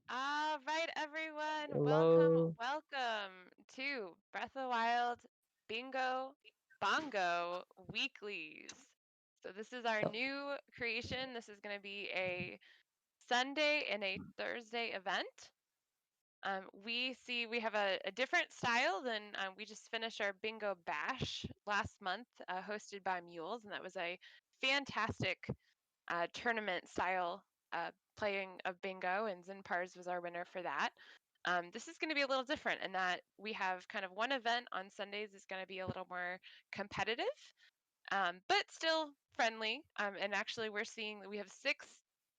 All right, everyone. Welcome, Hello. welcome to Breath of the Wild Bingo Bongo Weeklies. So this is our Yep. new creation. This is going to be a Sunday and a Thursday event. We have a different style than we just finished our Bingo Bash last month, hosted by Mules, and that was a fantastic tournament style playing of bingo, and Zinpars was our winner for that. This is going to be a little different in that we have kind of one event on Sundays is going to be a little more competitive, but still friendly. And actually, we're seeing that we have 6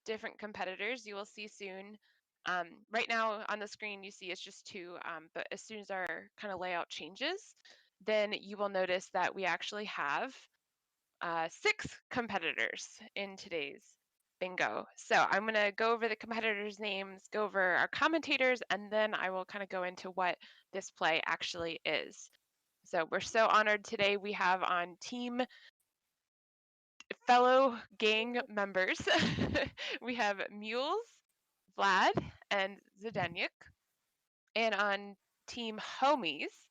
different competitors. You will see soon. Right now on the screen, you see it's just 2, but as soon as our kind of layout changes, then you will notice that we actually have 6 competitors in today's bingo. So I'm going to go over the competitors' names, go over our commentators, and then I will kind of go into what this play actually is. So we're so honored today. We have on team fellow gang members. We have Mules, Vlad, and Zdenyk. And on team homies,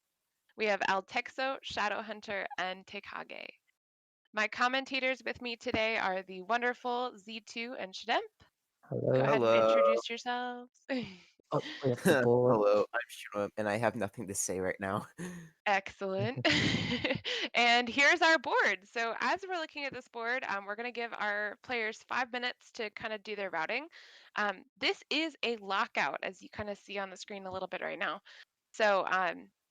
we have Altexo, Shadowhunter, and Tekage. My commentators with me today are the wonderful Z2 and Shademp. Go Hello. ahead and Hello. introduce yourselves. Oh, we have the board. Hello, I'm Shunweb, and I have nothing to say right now. Excellent. And here's our board. So as we're looking at this board, we're going to give our players 5 minutes to kind of do their routing. This is a lockout, as you kind of see on the screen a little bit right now. So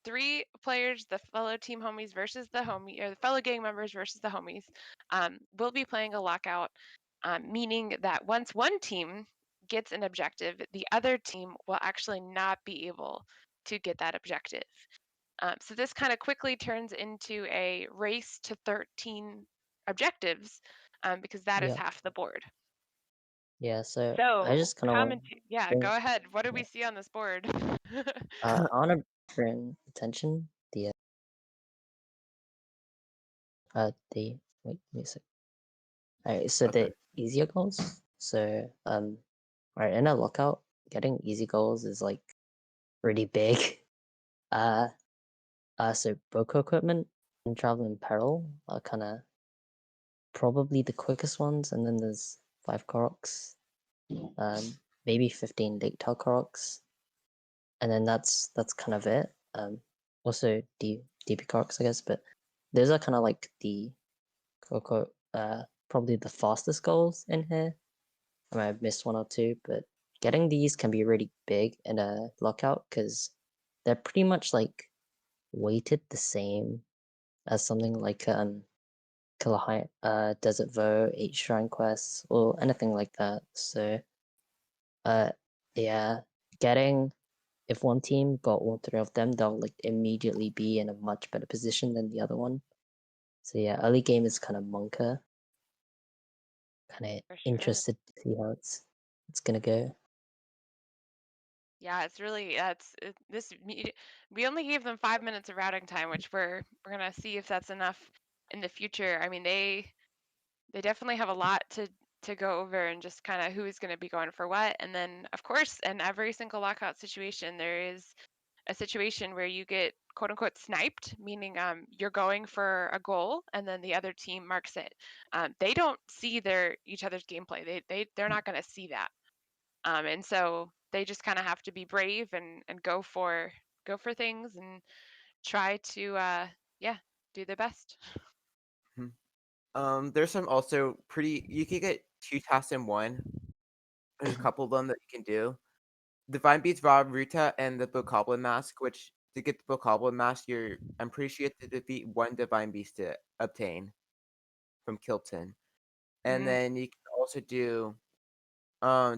3 players, the fellow team homies versus the homie, or the fellow gang members versus the homies, will be playing a lockout, meaning that once one team gets an objective, the other team will actually not be able to get that objective. So this kind of quickly turns into a race to 13 objectives, because that is Yep. half the board. Yeah, so I So just kind of want comment, to yeah, bring, go ahead. What do we yeah. see on this board? I want to bring attention wait a sec. Alright, so Okay. the easier goals. So, alright, in a lockout, getting easy goals is like really big. Uh, so Boko equipment and travel in peril are kind of probably the quickest ones, and then there's 5 Koroks, maybe 15 late tail Koroks, and then that's kind of it. Also DP Koroks, I guess, but those are kind of like the Coco, probably the fastest goals in here. I might have missed 1 or 2, but getting these can be really big in a lockout because they're pretty much like weighted the same as something like Kalahai, Desert Voe, 8 Shrine Quests, or anything like that. So, uh, yeah, getting if one team got all 3 of them, they'll like immediately be in a much better position than the other one. So yeah, early game is kind of monker. Kind of For sure. interested to see how it's gonna go. Yeah, it's really that's we only gave them 5 minutes of routing time, which we're gonna see if that's enough in the future. I mean, they definitely have a lot to go over and just kind of who's going to be going for what. And then, of course, in every single lockout situation, there is a situation where you get quote unquote sniped, meaning you're going for a goal and then the other team marks it. They don't see each other's gameplay. They're not going to see that. And so they just kind of have to be brave and go for things and try to yeah, do their best. Mhm. There's some also pretty. You can get 2 tasks in one. There's a couple of them that you can do. Divine Beats, Raw Ruta, and the Bokoblin Mask. Which to get the Bokoblin Mask, I'm pretty sure you have to defeat 1 Divine Beast to obtain from Kilton. And Mm. then you can also do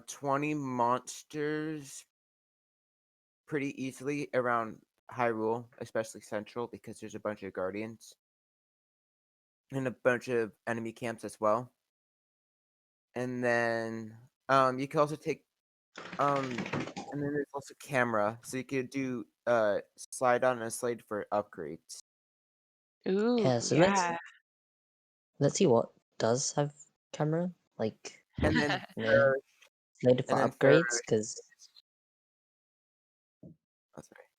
20 monsters pretty easily around Hyrule, especially Central, because there's a bunch of Guardians and a bunch of enemy camps as well. And then you can also take and then there's also camera, so you could do slide on and slide for upgrades. Ooh, Yeah, so yeah. let's see what does have camera, like And then you know, for slated and for then for upgrades, because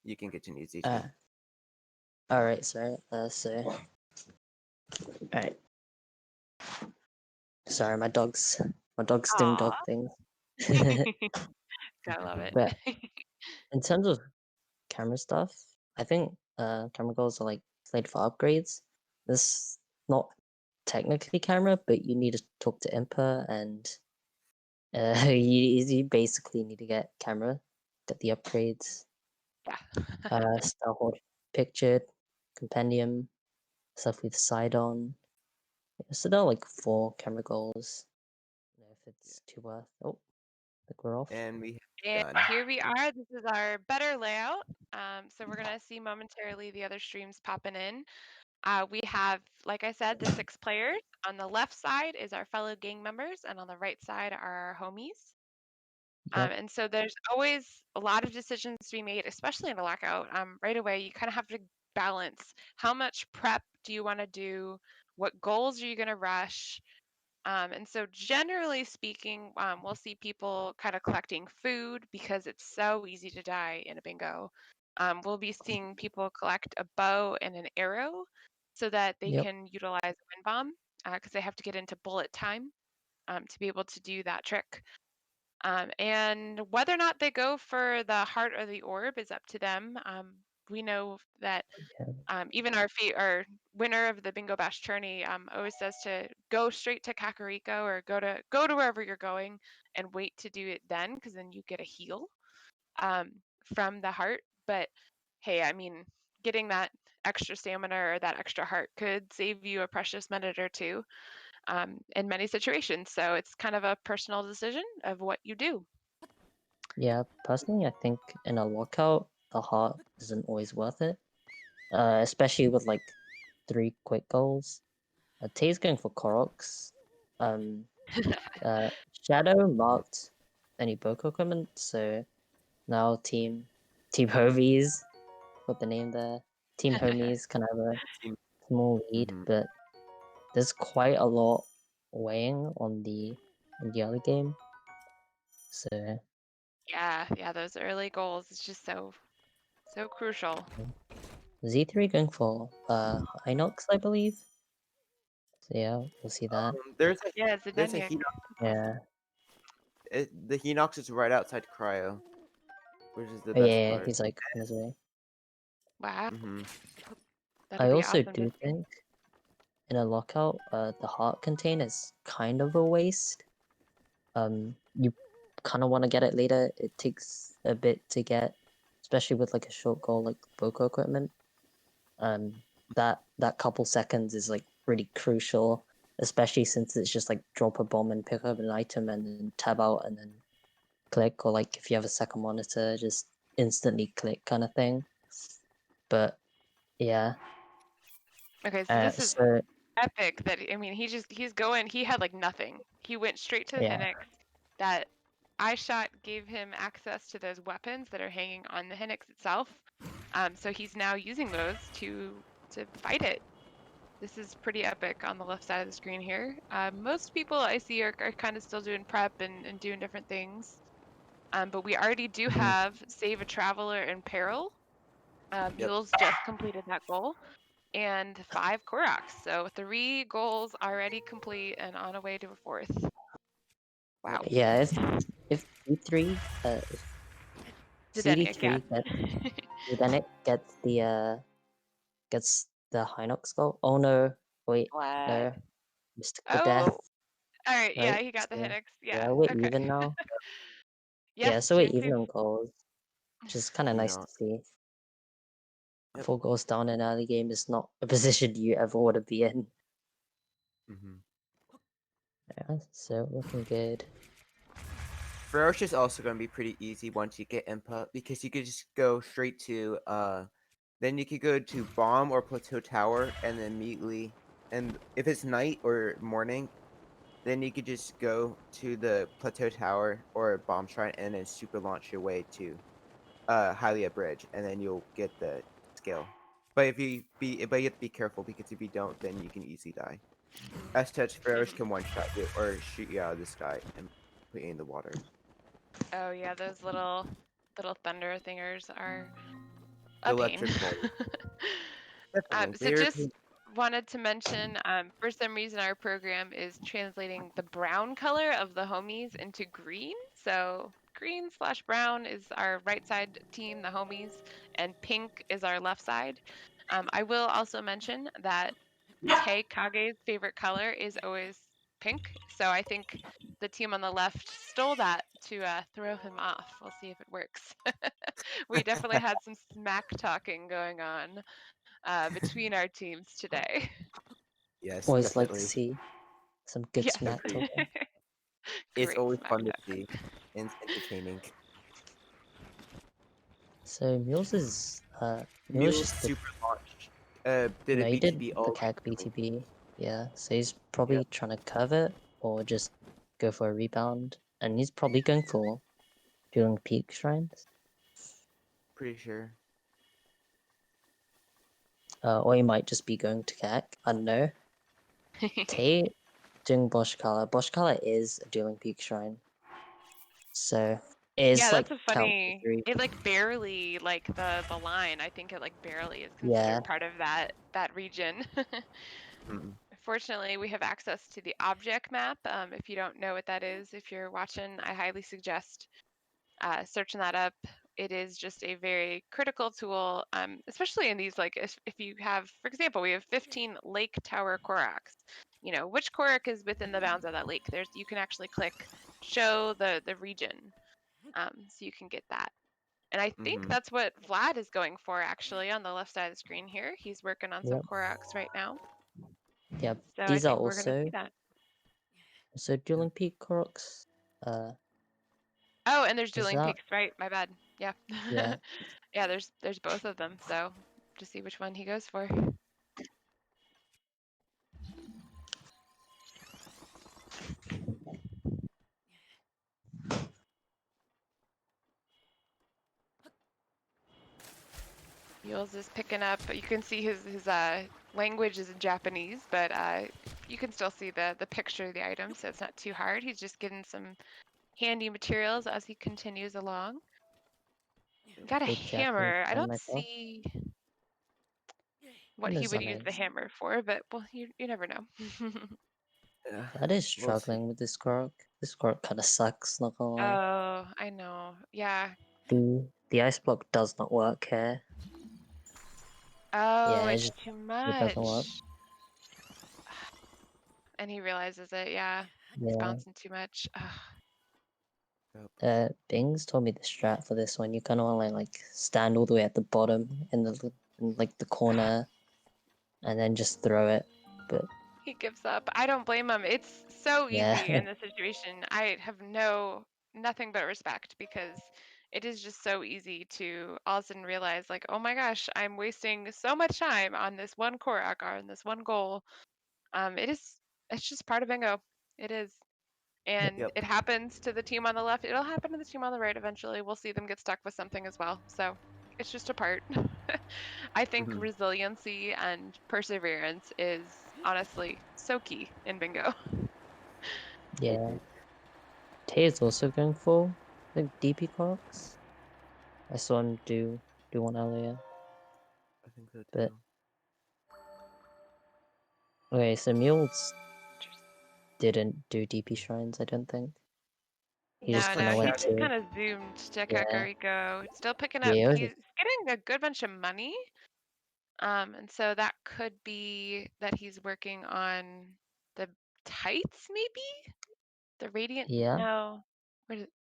you can get an easy time. All right, sorry. All right. Sorry, my dog's doing dog Aw. things. Gotta love it. But in terms of camera stuff, I think camera goals are like played for upgrades. This not technically camera, but you need to talk to Impa and you basically need to get camera, get the upgrades. Yeah. Starboard pictured, compendium, stuff with side on. So there are like 4 camera goals. If it's too worth. Oh, I think we're off. And we And have done. here we are. This is our better layout. So we're gonna see momentarily the other streams popping in. We have, like I said, the 6 players. On the left side is our fellow gang members, and on the right side are our homies. Yep. And so there's always a lot of decisions to be made, especially in a lockout. Right away, you kind of have to balance how much prep do you want to do, what goals are you going to rush. And so, generally speaking, we'll see people kind of collecting food because it's so easy to die in a bingo. We'll be seeing people collect a bow and an arrow so that they Yep. can utilize a wind bomb because they have to get into bullet time to be able to do that trick. And whether or not they go for the heart or the orb is up to them. We know that Yeah. even our winner of the Bingo Bash tourney always says to go straight to Kakariko or go to wherever you're going and wait to do it then, because then you get a heal from the heart. But hey, I mean, getting that extra stamina or that extra heart could save you a precious minute or two in many situations. So it's kind of a personal decision of what you do. Yeah, personally, I think in a lockout, the heart isn't always worth it. Especially with like 3 quick goals. Tay's going for Koroks. Um, Shadow marked any Boko equipment, so now Team Homies, put the name there. Team Homies can have a small lead, Mhm. but there's quite a lot weighing on the early game. So Yeah, those early goals is just so crucial. Z3 going for Hinox, I believe. So yeah, we'll see that. Yeah, it's a There's a Denyuk. Yeah. The Hinox is right outside Cryo, which is the Oh, best yeah, part. he's like on his way. Wow, Hmm that'll I be also awesome to do see. think in a lockout, the heart container is kind of a waste. You kind of want to get it later. It takes a bit to get, especially with like a short goal like Boko equipment. Um, that couple seconds is like pretty crucial, especially since it's just like drop a bomb and pick up an item and then tab out and then click, or like if you have a second monitor, just instantly click kind of thing. But yeah, Okay, so this is so epic. That I mean, he's going. He had like nothing. He went straight to the yeah, Hinnix. That eye shot gave him access to those weapons that are hanging on the Hinnix itself. So he's now using those to fight it. This is pretty epic on the left side of the screen here. Most people I see are kind of still doing prep and doing different things. But we already do mhm, have Save a Traveler in Peril. Yep. Mules just completed that goal. And 5 Koroks. So 3 goals already complete and on a way to a 4th. Wow. yeah. If C3 if Zdenek, yeah. CD3 then it gets the Hinox goal. Oh no, wait, What? no, Mystical Death, Oh, all right. Yeah, right? he got the So Hinnix. yeah, Yeah. we're Okay. even now. Yep. Yeah, so we're 2-2. even on goals, which is kind of nice Hinox. to see. Yep. 4 goals down in early game is not a position you ever want to be in. hmm Yeah, so looking good. Feroce is also going to be pretty easy once you get input because you could just go straight to then you could go to bomb or plateau tower and then immediately, and if it's night or morning, then you could just go to the plateau tower or bomb shrine and then super launch your way to Hylia Bridge, and then you'll get the skill. But you have to be careful because if you don't, then you can easily die. S touch Feroce can one shot you or shoot you out of the sky and put you in the water. Oh yeah, those little thunder thingers are a pain. electric bulb. Definitely. So Very just wanted to mention, for some reason our program is translating the brown color of the homies into green. So green slash brown is our right side team, the homies, and pink is our left side. I will also mention that Tay Kage's favorite color is always pink. So I think the team on the left stole that to throw him off. We'll see if it works. We definitely had some smack talking going on between our teams today. Yes, Always like to definitely. see some good Yes. smack Agreed. talking. It's Great always smack fun to talk. see and entertaining. So Mule's Mule just the super launched. Did no, a he did BTB the all CAG recently. BTB. Yeah, so he's Yeah, probably trying to curve it or just go for a rebound, and he's probably going for dueling peak shrines. pretty sure. Or he might just be going to CAG. I don't know. Tay doing Boschkala. Boschkala is a dueling peak shrine, so it Yeah, is like that's a count for funny. three. It like barely like the line. I think it like barely is Yeah, considered part of that region. Mm-mm. Fortunately, we have access to the object map. If you don't know what that is, if you're watching, I highly suggest searching that up. It is just a very critical tool, especially in these, like if you have, for example, we have 15 lake tower Koraks. You know, which Korak is within the bounds of that lake? You can actually click show the region, so you can get that. And I think Mm-hmm. that's what Vlad is going for actually on the left side of the screen here. He's working on some yep, Koraks right now. yep. So I These are think we're going to see also that. dueling peak Koroks. Oh, and there's Is dueling that peaks, right? My bad. Yeah. yeah? Yeah, there's both of them. So to see which one he goes for. Yules is picking up. You can see his language is in Japanese, but you can still see the picture of the item, so it's not too hard. He's just getting some handy materials as he continues along. Got a Big Japanese hammer. I fan don't myself. see what And he there's would use the nice. hammer for, but well, you never know. Yeah, That is we'll see. struggling with this Korok. This Korok kind of sucks, not gonna lie. Oh, I know. Yeah. The ice block does not work here. Oh, Yeah, it's too it doesn't work. much. And he realizes it. Yeah, he's Yeah. bouncing too much. Ugh. Bings told me the strat for this one. You kind of want to like stand all the way at the bottom in like the corner, and then just throw it. But He gives up. I don't blame him. It's so easy yeah, in this situation. I have nothing but respect because it is just so easy to all of a sudden realize like, oh my gosh, I'm wasting so much time on this one Korak or on this one goal. It's just part of bingo. It is. And Yep. it happens to the team on the left. It'll happen to the team on the right eventually. We'll see them get stuck with something as well. So it's just a part. I think Mm-hmm. resiliency and perseverance is honestly so key in bingo. yeah. Tay is also going for like DP Koroks. I saw him do one earlier. I think so But too. okay, so Mules didn't do DP shrines. I don't think he just No, Looks like kind of no, he went Shadow. just to kind of zoomed to yeah, Kakariko. Still picking up. yeah. He's getting a good bunch of money. And so that could be that he's working on the tights, maybe? The radiant? Yeah, No.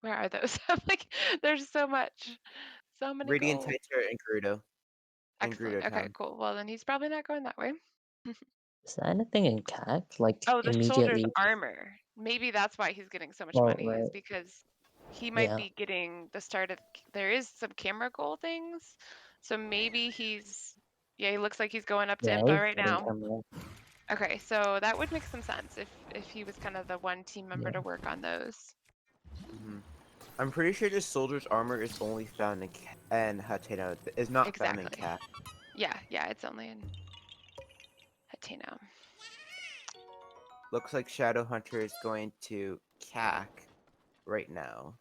Where are those? I'm like, there's so much. So many Radiant goals. Tights are in Gerudo. In Excellent. Gerudo Okay, Town. cool. Well, then he's probably not going that way. is there anything in CAG like Oh, the soldier's immediately? armor. Maybe that's why he's getting so much Well, money, is right, because he might yeah, be getting the start of. There is some camera goal things. So maybe yeah, he looks like he's going up to yeah. Impa He's right getting now. camera. Okay, so that would make some sense if he was kind of the one team member Yeah, to work on those. Mm-hmm. I'm pretty sure this soldier's armor is only found in Hateno. It's not found in Exactly. Cat. Yeah, it's only in Hateno. Looks like Shadow Hunter is going to CAC right now.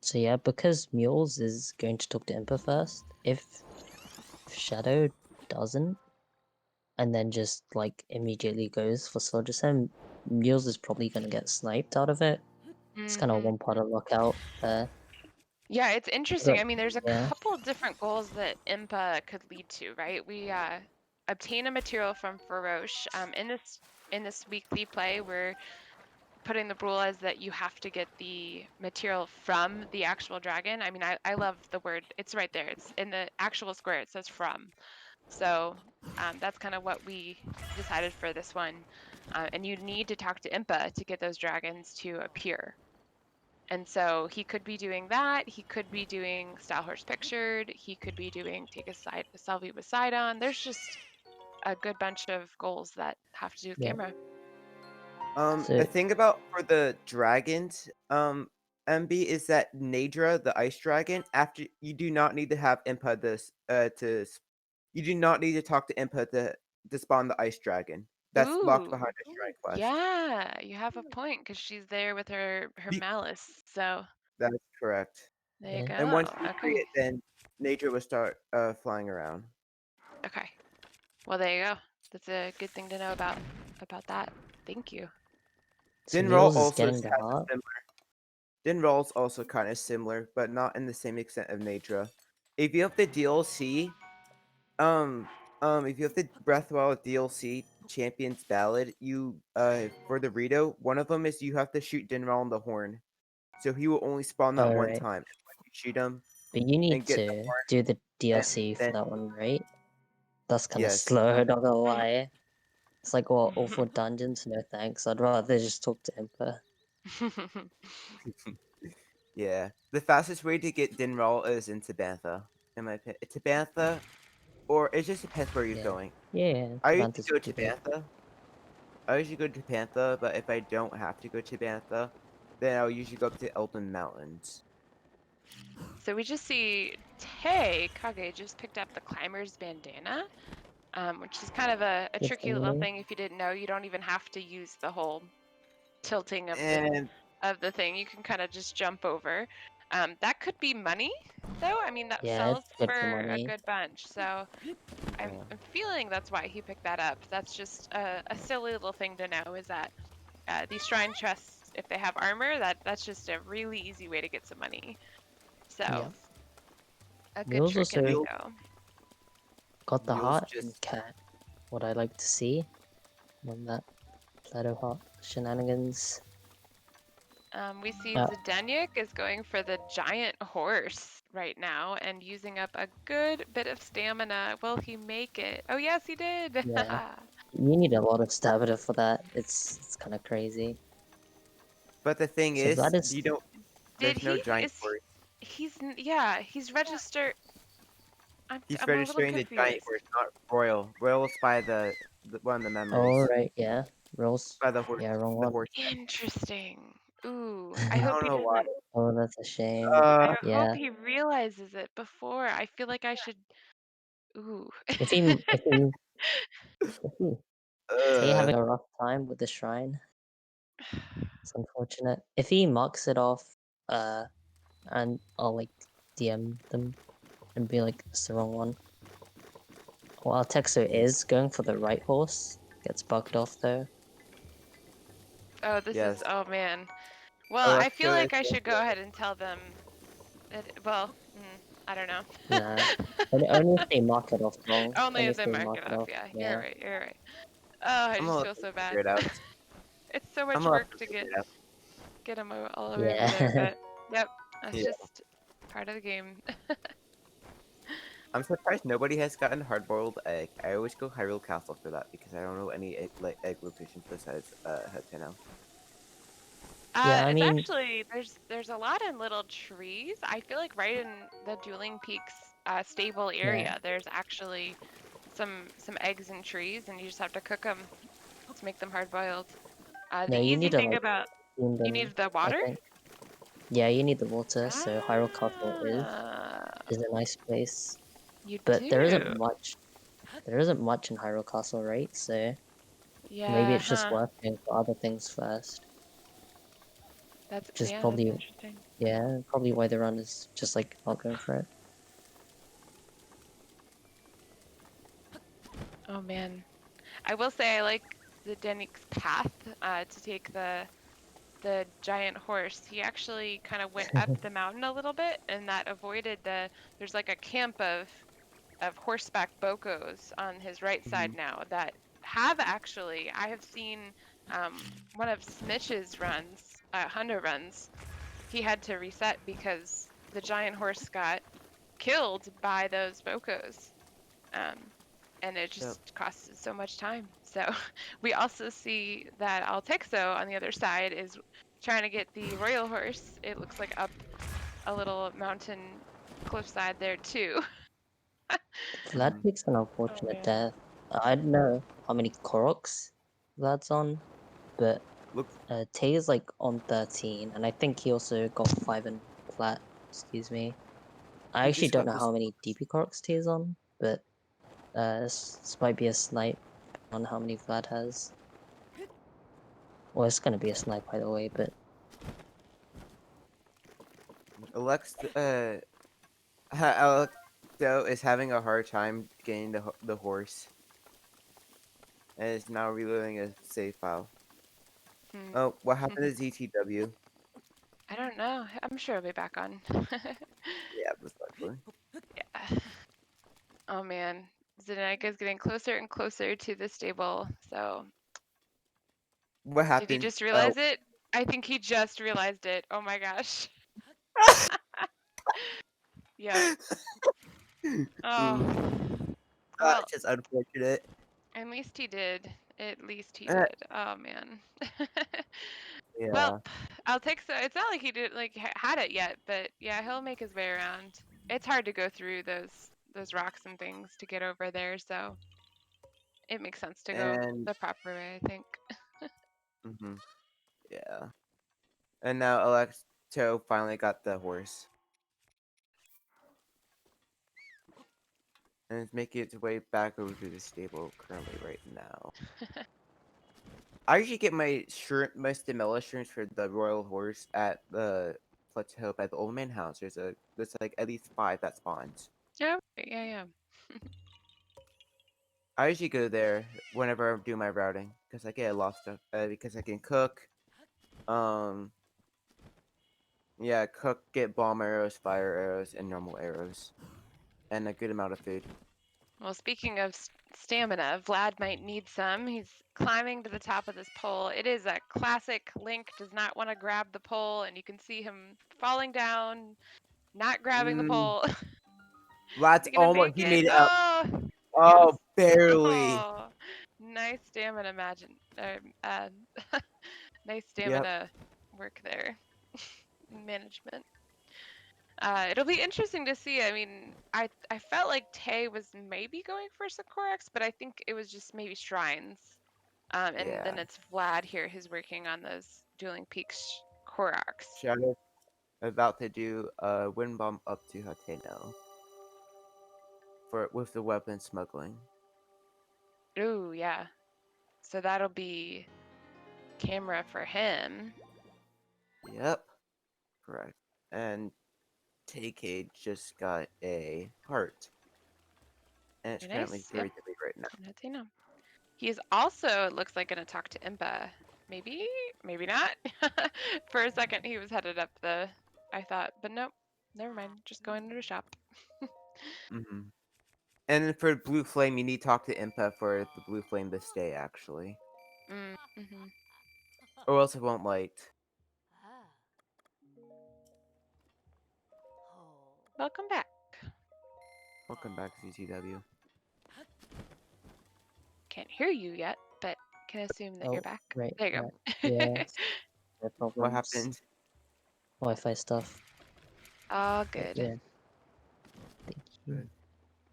so So yeah, because Mules is going to talk to Impa first, if Shadow doesn't, and then just like immediately goes for Soldier Sam, Mules is probably gonna get sniped out of it. It's kind of Mhm. one part of Lockout there. Yeah, it's interesting. But I mean, there's a yeah, couple different goals that Impa could lead to, right? We obtain a material from Faroche. In this weekly play, we're putting the rule as that you have to get the material from the actual dragon. I mean, I love the word. It's right there. It's in the actual square. It says from. So that's kind of what we decided for this one. And you need to talk to Impa to get those dragons to appear. And so he could be doing that. He could be doing Style Horse Pictured. He could be doing Take a Selfie with Sidon. There's just a good bunch of goals that have to do with yeah. camera. So The thing about for the dragons, MB is that Nadra, the ice dragon, after you do not need to have input this you do not need to talk to input to spawn the ice dragon. That's locked Ooh, behind a shrine quest. yeah, you have a point because she's there with her Be- malice. So That's correct. there you yeah. And once go. you free Okay, it, then Nadra will start flying around. okay. Well, there you go. That's a good thing to know about that. Thank you. So Dinroll Mules is also has getting the a heart. similar. Dinroll's also kind of similar, but not in the same extent of Nadra. If you have the DLC, Um, if you have the Breath of the Wild DLC Champions Ballad, you for the Rito, one of them is you have to shoot Dinral in the horn, so he will only spawn that one Alright. time. When you shoot him But you need and get the to horn, do the and DLC for then that one, right? That's kind of yes, slow, not gonna lie. It's like, well, awful dungeons, no thanks. I'd rather just talk to Impa. yeah, the fastest way to get Dinral is in Tabantha. In my opinion, Tabantha, or it just depends where you're Yeah. going. Yeah, I usually Tavanta's go pretty to good. Bantha. I usually go to Pantha, but if I don't have to go to Bantha, then I'll usually go up to Elden Mountains. So we just see Tay Kage just picked up the climber's bandana, which is kind of a Good tricky little thing. thing. If you didn't know, you don't even have to use the whole tilting And of the thing. You can kind of just jump over. That could be money, though. I mean, that Yeah, sells it's good for for a money. good bunch. So I'm feeling that's why he picked that up. That's just a silly little thing to know is that these shrine chests, if they have armor, that's just a really easy way to get some money. So Yeah. a good Mules trick in also Mules, bingo. got the Mules heart and just cat. What I like to see on that Plato Heart shenanigans. We see Uh, Zdenyk is going for the giant horse right now and using up a good bit of stamina. Will he make it? Oh, yes, he did. yeah. You need a lot of stamina for that. It's kind of crazy. but the thing So is, that is, you don't Did there's no he? giant Is he? horse. Yeah, he's registered. He's I'm a little registering the giant confused. horse, not Royal. Royal is by the one of the oh, memories. right, yeah. Rolls. By the horse Yeah, wrong the one. horse. Interesting. Ooh, I I hope don't he know why. doesn't. Oh, that's a shame. Uh I hope Yeah. he realizes it before. I feel like I should. Ooh. If he, if he, if he, Tay uh having a rough time with the shrine. It's unfortunate. If he marks it off, uh, and I'll like DM them and be like, it's the wrong one. While Texo is going for the right horse, gets bugged off though. Oh, this is. yes. Oh man. Well, I feel Electro is like I going should for go ahead and tell them. Well, I don't know. Nah, only if they mark it off wrong. Only Only if if they they the mark it it off. off. Yeah, you're Yeah, right. You're right. Oh, I I'm just gonna let feel them so figure bad. it out. It's so I'm much gonna let work them to figure get it out. get them all the way over there, yeah. but yep, that's Yeah. just part of the game. I'm surprised nobody has gotten hard-boiled egg. I always go Hyrule Castle for that because I don't know any egg locations besides Hateno. Yeah, I It's mean, actually there's a lot in little trees. I feel like right in the Dueling Peaks stable yeah. area, there's actually some eggs in trees, and you just have to cook them to make them hard boiled. No, The you easy need to thing like about steam you them, need the I water. think. Yeah, you need the water, so Hyrule Castle Ah, is a nice place. you But do. there isn't much in Hyrule Castle, right? So maybe Yeah, it's just huh. worth doing for other things first. That's which is yeah, that's probably interesting. probably why the run is just like not going for it. Oh man. I will say I like Zdenik's path to take the giant horse. He actually kind of went up the mountain a little bit, and that avoided there's like a camp of horseback bokos on his right side Mhm. now that have actually I have seen one of Smitch's runs, Hunter runs. He had to reset because the giant horse got killed by those bokos. Um, and it Yep. just costs so much time. So we also see that Altexo on the other side is trying to get the royal horse. It looks like up a little mountain cliffside there too. Vlad Mhm. takes an Oh unfortunate man. death. I don't know how many Koroks Vlad's on, but Looks Tay is like on 13, and I think he also got 5 in plat. Excuse me. I he actually just don't got know this. how many DP Koroks Tay is on, but this might be a snipe on how many Vlad has. Well, it's gonna be a snipe by the way, but Alex, Alexo is having a hard time getting the horse, and is now reloading a save file. Hmm. Oh, what happened to ZTW? I don't know. I'm sure it'll be back on. Yeah, most likely. Yeah. Oh man. Zdenek is getting closer and closer to the stable. So What did he happened? just realize it? I think he just realized it. Oh my gosh. Yep. Oh. Ooh, Well, just unfortunate. at least he did. At least he Uh, did. Oh man. Well, yeah, I'll take so it's not like he did like had it yet, but yeah, he'll make his way around. It's hard to go through those rocks and things to get over there, so it makes sense to go and the proper way, I think. hmm yeah, and now Alexo finally got the horse, and it's making its way back over to the stable currently right now. I usually get my my stimulus shrooms for the royal horse at the plateau by the old man house. There's like at least 5 that spawns. Yeah, yeah, yeah. I usually go there whenever I do my routing because I get a lot of stuff. Because I can cook. Um, yeah, cook, get bomb arrows, fire arrows, and normal arrows, and a good amount of food. Well, speaking of stamina, Vlad might need some. He's climbing to the top of this pole. It is a classic Link does not want to grab the pole, and you can see him falling down, not grabbing the Mm, pole. Is That's he gonna almost make he it? made it up. Oh, yes. Oh, barely. Oh, nice stamina, imagine. Nice Yep. stamina work there. Management. It'll be interesting to see. I mean, I felt like Tay was maybe going for some Korax, but I think it was just maybe shrines. And Yeah. then it's Vlad here who's working on those Dueling Peaks Korax. Shadow about to do a wind bomb up to Hateno for with the weapon smuggling. Ooh, yeah. So that'll be camera for him. Yep. Correct. And TK just got a heart, and it's Very currently nice. Yep. very delayed right now. And Hateno. He is also, it looks like, going to talk to Impa. Maybe, maybe not. For a second, he was headed up I thought, but nope, never mind. Just going to the shop. Hmm. And then for Blue Flame, you need to talk to Impa for the Blue Flame to stay, actually. Mm-hmm. Or else it won't light. Welcome back. Welcome back, CCW. Can't hear you yet, but can assume that you're oh back. right, There you right, go. yeah, no What problems. happened? Wi-Fi stuff. All But good. yeah, thank you. Good.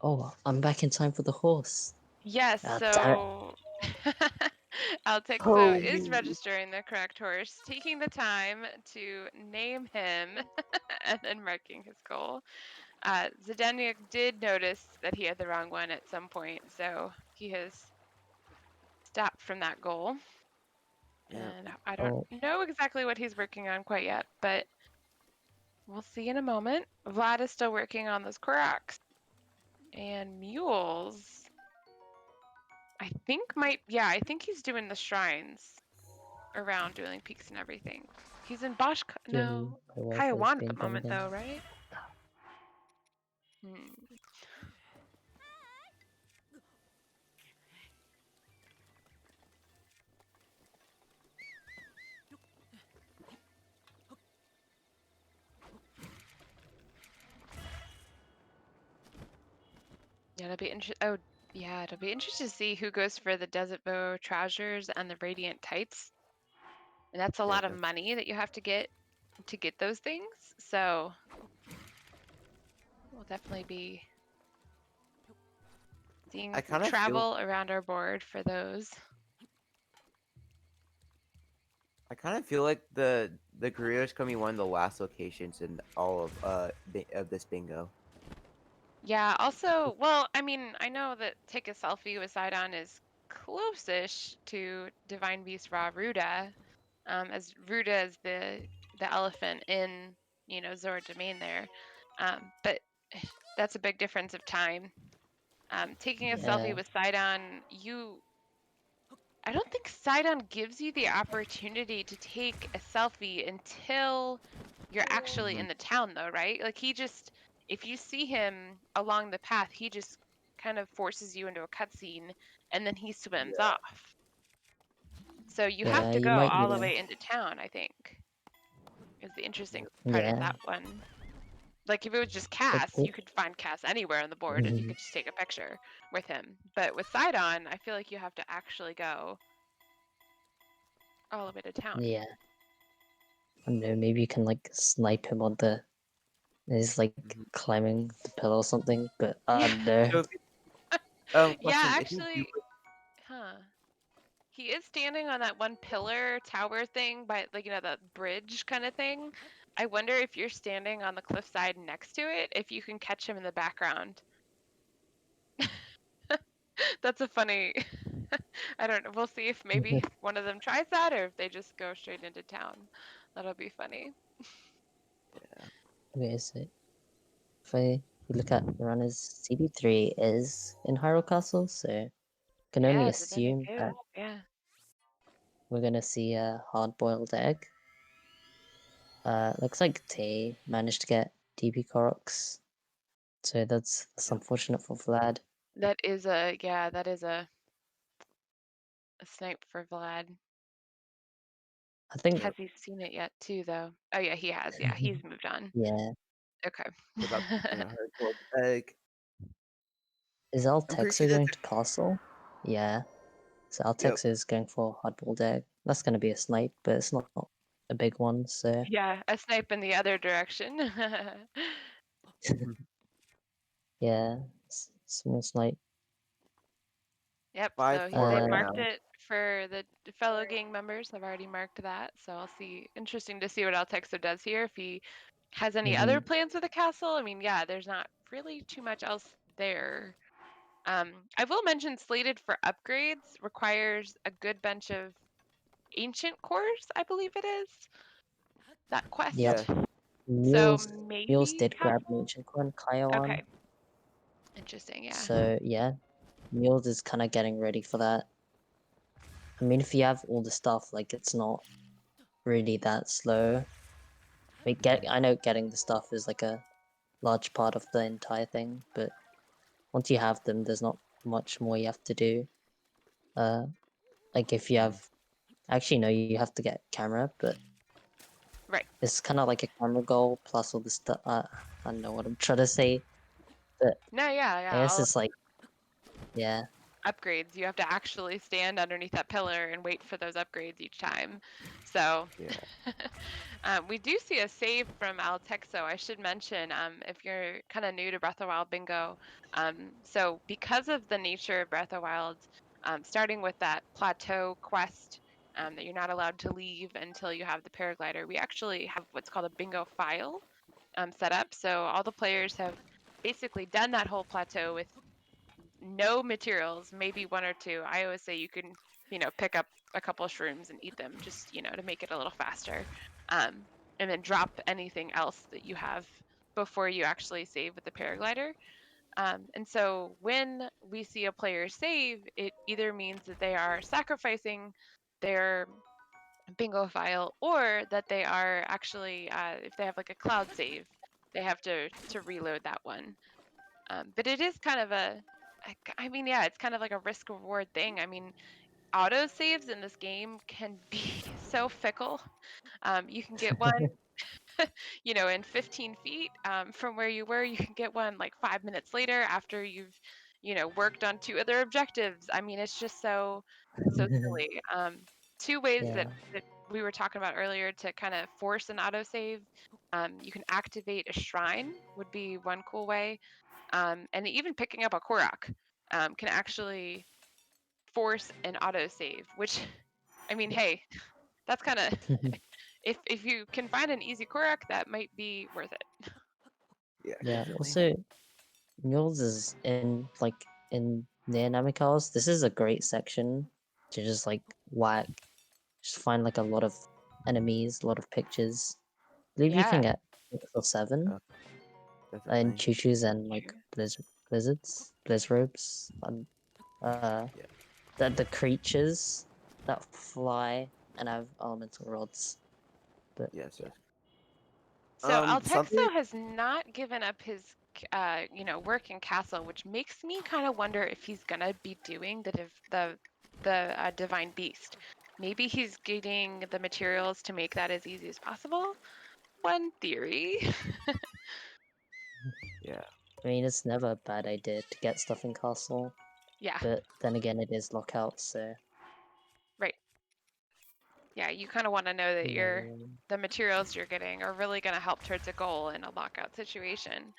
Oh, I'm back in time for the horse. Yes, Ah, damn it. so Altexo Oh, is me. registering the correct horse, taking the time to name him and then marking his goal. Zdenek did notice that he had the wrong one at some point, so he has stopped from that goal. Yeah. And I don't Oh, know exactly what he's working on quite yet, but we'll see in a moment. Vlad is still working on those cracks. And mules, I think I think he's doing the shrines around Dueling Peaks and everything. He's in Jimmy, no, my Wi-Fi is Kaiwan at being the dumb moment again. though, right? Hmm. Yeah, it'll be interesting. Oh, yeah, it'll be interesting to see who goes for the Desert Bow Trousers and the Radiant Tights. And that's a Yeah. lot of money that you have to get those things. So we'll definitely be seeing I some kind of feel travel around our board for those. like the career is gonna be one of the last locations in all of this bingo. Yeah, also, well, I mean, I know that Take a Selfie with Sidon is close-ish to Divine Beast Raw Ruda, as Ruda is the elephant in, Zora Domain there. But that's a big difference of time. Taking a selfie Yeah, with Sidon, I don't think Sidon gives you the opportunity to take a selfie until you're actually Mhm. in the town, though, right? Like if you see him along the path, he just kind of forces you into a cutscene and then he swims Yeah. off. So you have yeah, to you go might all need the to. way into town, I think, is the interesting part of Yeah, that one. Like if it was just like Cass, you could find Cass anywhere on the board and you could just take a picture with him. But with Sidon, I feel like you have to actually go all the way to town. yeah. I don't know, maybe you can like snipe him on the. He's like Mhm. climbing the pillar or something, but I Yeah. don't know. So, Yeah, question: if you do, actually, huh. He is standing on that one pillar tower thing by like that bridge kind of thing. I wonder if you're standing on the cliffside next to it, if you can catch him in the background. That's a funny I don't know. We'll see if maybe one of them tries that or if they just go straight into town. That'll be funny. Okay, so if I look at the runners, CD3 is in Hyrule Castle, so can only Yeah, Divinity assume that 2. Yeah. we're gonna see a hard-boiled egg. Looks like Tay managed to get DB Koroks, so that's yeah, unfortunate for Vlad. That is a snipe for Vlad. I think, yeah, Has he seen it yet too though? Oh yeah, he has. Yeah, he's moved on. yeah. Okay. it's about to be a hardcore egg. Is I'm pretty Altexa sure that's going to Castle? Yeah. So yep. Altexa is going for hard-boiled egg. That's gonna be a snipe, but it's not a big one, so Yeah, a snipe in the other direction. yeah, small snipe. Yep, Five so four they've right Uh, marked now. it for the fellow gang members. I've already marked that, so I'll see. Interesting to see what Altexo does here. If he has any other mhm. plans with the castle. I mean, yeah, there's not really too much else there. I will mention slated for upgrades requires a good bunch of ancient cores, I believe it is, that Yep. Yeah, quest. So Mules maybe did grab an castle? ancient coin, Kaiwan. Okay, interesting, yeah. So yeah, Mules is kind of getting ready for that. I mean, if you have all the stuff, like it's not really that slow. I know getting the stuff is like a large part of the entire thing, but once you have them, there's not much more you have to do. Uh, like if you have, actually no, you have to get camera, but Right. it's kind of like a camera goal plus all the stuff. I don't know what I'm trying to say, but No, yeah, I yeah. guess All it's like, yeah, upgrades. You have to actually stand underneath that pillar and wait for those upgrades each time. So yeah, we do see a save from Altexo. I should mention if you're kind of new to Breath of Wild Bingo. So because of the nature of Breath of Wild, starting with that plateau quest that you're not allowed to leave until you have the paraglider, we actually have what's called a bingo file set up. So all the players have basically done that whole plateau with no materials, maybe one or two. I always say you can, pick up a couple of shrooms and eat them, just to make it a little faster. And then drop anything else that you have before you actually save with the paraglider. And so when we see a player save, it either means that they are sacrificing their bingo file, or that they are actually, if they have like a cloud save, they have to reload that one. But it is kind of I mean, yeah, it's kind of like a risk reward thing. I mean, auto saves in this game can be so fickle. You can get one, in 15 feet from where you were. You can get one like 5 minutes later after you've, worked on two other objectives. I mean, it's just so silly. Two ways that Yeah. we were talking about earlier to kind of force an autosave. You can activate a shrine, would be one cool way. And even picking up a Korok can actually force an autosave, which, I mean, hey, that's kind of, if you can find an easy Korok, that might be worth it. Yeah, Yeah. definitely. Also, Mules is in near Namikaze. This is a great section to just like whack, just find like a lot of enemies, a lot of pictures. I believe you can Yeah. get 6 or 7 Oh, in definitely. choo-choos and like blizzrobes, and Yeah. the creatures that fly and have elemental rods. But Yes. yeah, Yes. So Something. Altexo has not given up his, working castle, which makes me kind of wonder if he's gonna be doing the divine beast. Maybe he's getting the materials to make that as easy as possible. One theory. Yeah. I mean it's never a bad idea to get stuff in castle, Yeah, but then again it is lockout, so right. Yeah, you kind of want to know that you the materials you're getting are really going to help towards a goal in a lockout situation.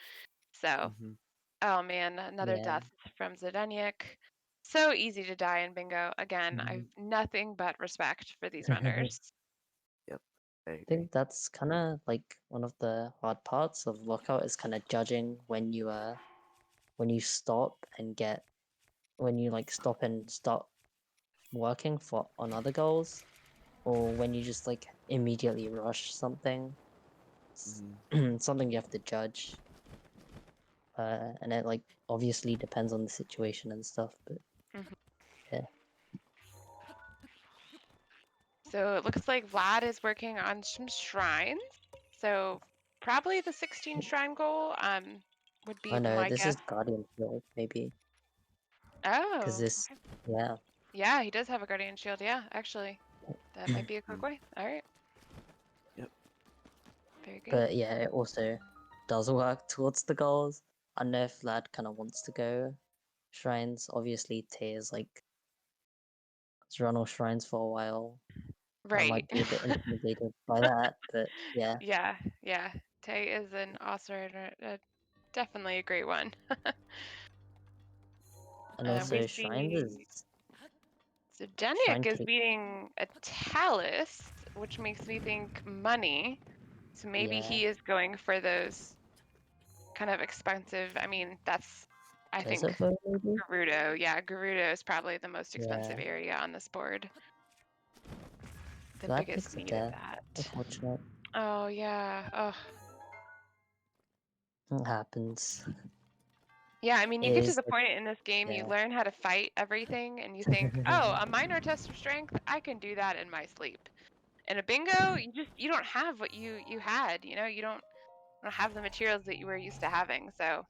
So, Hmm. oh man, another yeah. death from Zdenek. So easy to die in bingo. Again, Mhm. I've nothing but respect for these runners. Yep. I I agree. think that's kind of like one of the hard parts of lockout is kind of judging when you stop and get when you like stop and start working for on other goals, or when you just like immediately rush something. It's Hmm. something you have to judge, and it like obviously depends on the situation and stuff. But Mhm. yeah, So it looks like Vlad is working on some shrines. So probably the 16 shrine goal would I be know my this guess. is Guardian Field maybe because Oh, this, okay. yeah, Yeah, he does have a guardian shield. Yeah, actually, that might be a quick way. All right, Yep. very good. but yeah, it also does work towards the goals. I know if Lad kind of wants to go shrines. Obviously, Tay is like has run all shrines for a while. I Right. might be a bit intimidated by that, but yeah. Yeah, yeah. Tay is an awesome, definitely a great one. And We also, shrines see is Zdenek shrine is pretty. beating a Talus, which makes me think money. So maybe Yeah, he is going for those kind of expensive. I mean, I think desert vote maybe. Gerudo. Yeah, Gerudo is probably the most expensive Yeah, area on this board. The Vlad biggest picks a need of death. that. Unfortunate. Oh, yeah. Oh, It happens. yeah. I mean, It you get to is the like point in this game, you yeah. learn how to fight everything, and you think, oh, a minor test of strength, I can do that in my sleep. In a bingo, you don't have what you had. You don't have the materials that you were used to having, so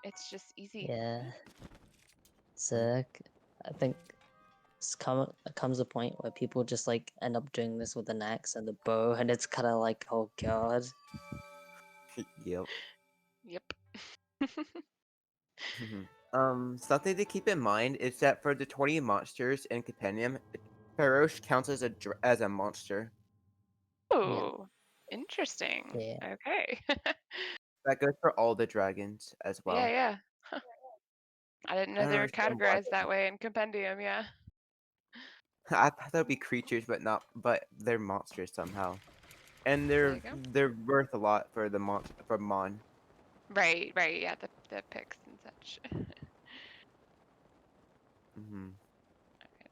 it's just easy. Yeah. Mm. So I think comes a point where people just like end up doing this with an axe and the bow, and it's kind of like, oh god. Yep. Yep. Mhm. Something to keep in mind is that for the 20 monsters in Compendium, Farosh counts as as a monster. Yeah. Oh, interesting. Yeah. Okay. That goes for all the dragons as Yeah, well. yeah. I didn't I know don't they were understand why. categorized that way in Compendium. Yeah. I thought that would be creatures, but not. But they're monsters somehow, and There you go. they're worth a lot for the for Mon. Right, right. Yeah, the picks and such. Hmm.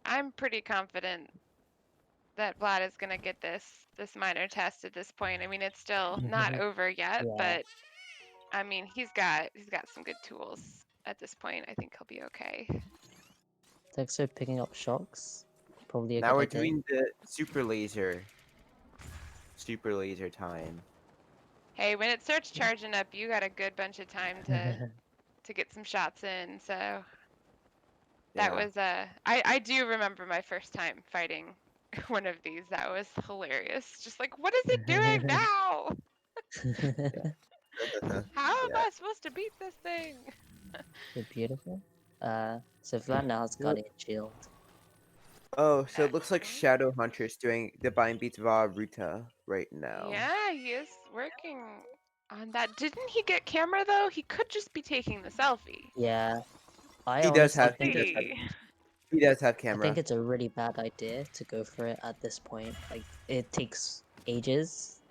I'm pretty confident that Vlad is gonna get this minor test at this point. I mean, it's still not over yet, Yeah. but I mean, he's got some good tools at this point. I think he'll be okay. Thanks for picking up shocks. Probably a Now good we're idea. doing the super laser. Super laser time. Hey, when it starts charging up, you got a good bunch of time to get some shots in. So that Yeah. was I do remember my first time fighting one of these. That was hilarious. Just like, what is it doing now? How am Yeah. I supposed to beat this thing? They're beautiful. So Vlad now has Guardian Shield. Oh, so it looks like Excellent. Shadow Hunter's doing Divine Beats Va Ruta right now. Yeah, he is working on that. Didn't he get camera though? He could just be taking the selfie. Yeah, I He does honestly have think it's he does have I think camera. it's a really bad idea to go for it at this point. Like it takes ages.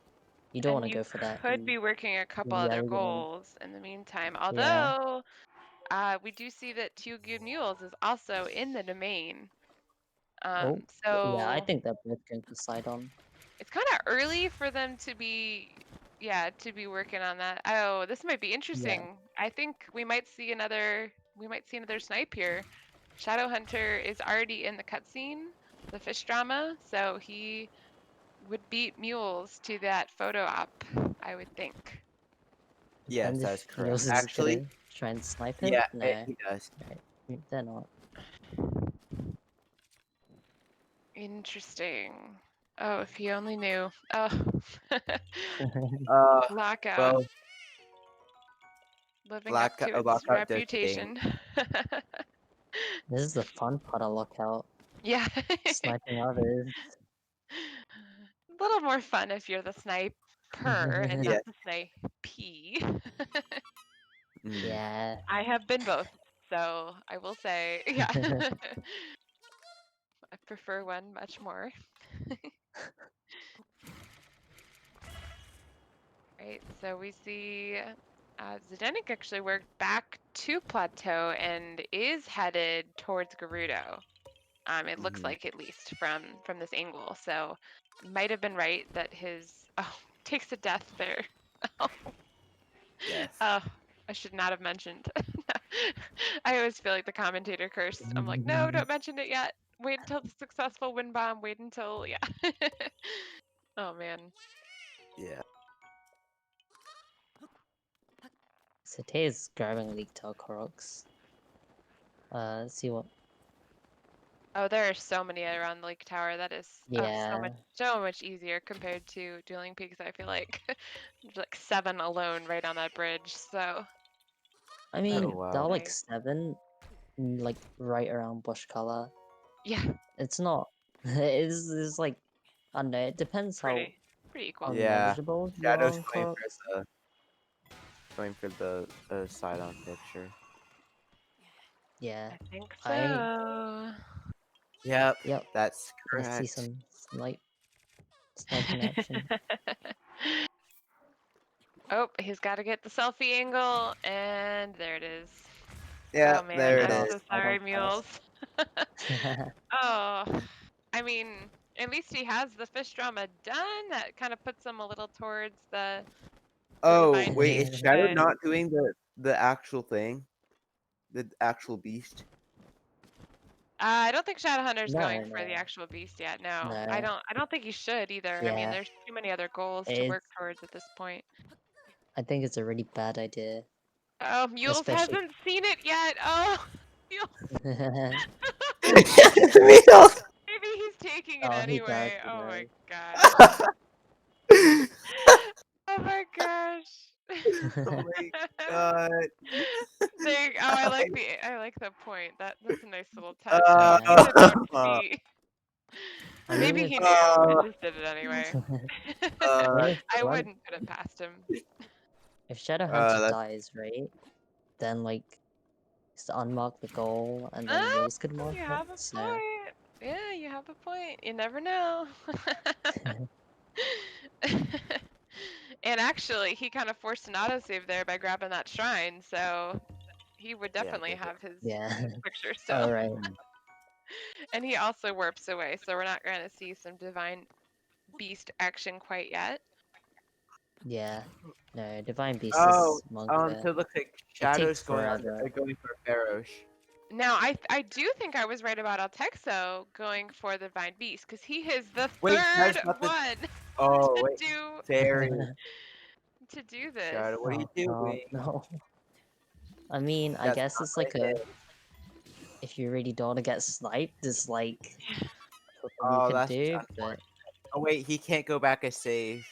You don't And want to you go for that could be working a couple in the other early game. goals in the meantime. Yeah. Although, we do see that Two Good Mules is also in the domain. Oh, yeah. I So think they're both going to side on. it's kind of early for them to be, yeah, to be working on that. Oh, this might be Yeah. interesting. I think we might see another snipe here. Shadow Hunter is already in the cutscene, the fish drama, so he would beat Mules to that photo op, I would think. Yes, And that's if correct. Mules is Actually, gonna try and snipe it, yeah, no, he does. right, they're not. Interesting. Oh, if he only knew. Oh, Uh, Lockout, well, living up to its Lockout does stink. reputation. This is the fun part of Lockout, Yeah. sniping others. A little more fun if you're the sniper and Yeah. not the snipee. Mm. Yeah. I have been both, so I will say, yeah. I prefer one much more. Right, so we see Zdenek actually worked back to Plateau and is headed towards Gerudo. It looks Mhm. like, at least from this angle. So might have been right that his takes a death there. Yes. Oh, I should not have mentioned. I always feel like the commentator cursed. I'm like, no, don't mention it yet. Wait until the successful wind bomb. Wait until, yeah. Oh man. Yeah. So Tay is grabbing Leak Tail Koroks. Let's see what. Oh, there are so many around the Lake Tower. That is Yeah. so much easier compared to Dueling Peaks. I feel like there's like 7 alone right on that bridge. So I mean, Oh, there wow. are like nice. 7, like right around Bush Color. Yeah, It's not. It's like I don't know. It depends how pretty equal. Yeah. knowledgeable you are Shadow's on Koroks. going for the side on picture. Yeah. I think so. Yep. Yep. That's Let's see correct. some sniping action. Oh, he's got to get the selfie angle, and there it is. Yeah, Oh man, there it I'm Oh, is. so side on sorry, Mules. Oh, I mean, at least he has the fish drama done. That kind of puts him a little towards the Oh, divine wait, is beast, Shadow but not doing the actual thing? The actual beast? I don't think Shadowhunter's going No, for the no, actual beast yet. No, I no. don't think he should either. I mean, Yeah, there's too many other goals to work it's. towards at this point. I think it's a really bad idea, Oh, Mules especially. hasn't seen it yet. Oh, Mules. Meals! Maybe he's taking it Oh, he does. anyway. He Oh my does. gosh. Oh my gosh. Oh my god. I like the point. That's a nice little touch. Uh, He's Yeah. about to be. I mean, Maybe if he knew and uh, just did it anyway. I mean, if I Blood, wouldn't put it past him. if Shadowhunter that's dies, right, then like, just unmark the goal, and then Oh, Mules could mark you it. have a So point. Yeah, you have a point. You never know. And actually, he kind of forced an autosave there by grabbing that shrine, so he would yeah, definitely good. have his yeah. picture All still. right. And he also warps away, so we're not going to see some divine beast action quite yet. Yeah. No, Divine Beast Oh, is manga. so it looks like It Shadow's takes going forever. for Farosh. Now, I do think I was right about Altexo going for the divine beast because he is the Wait, third Shadow's not the. one Oh to wait, do Fairy. this. Shadow, what are you No, doing? no. I mean, I That's guess not it's my like day. if you really don't want to get sniped, there's like something you Oh, could that's do, but unfortunate. Oh wait, he can't go back a save.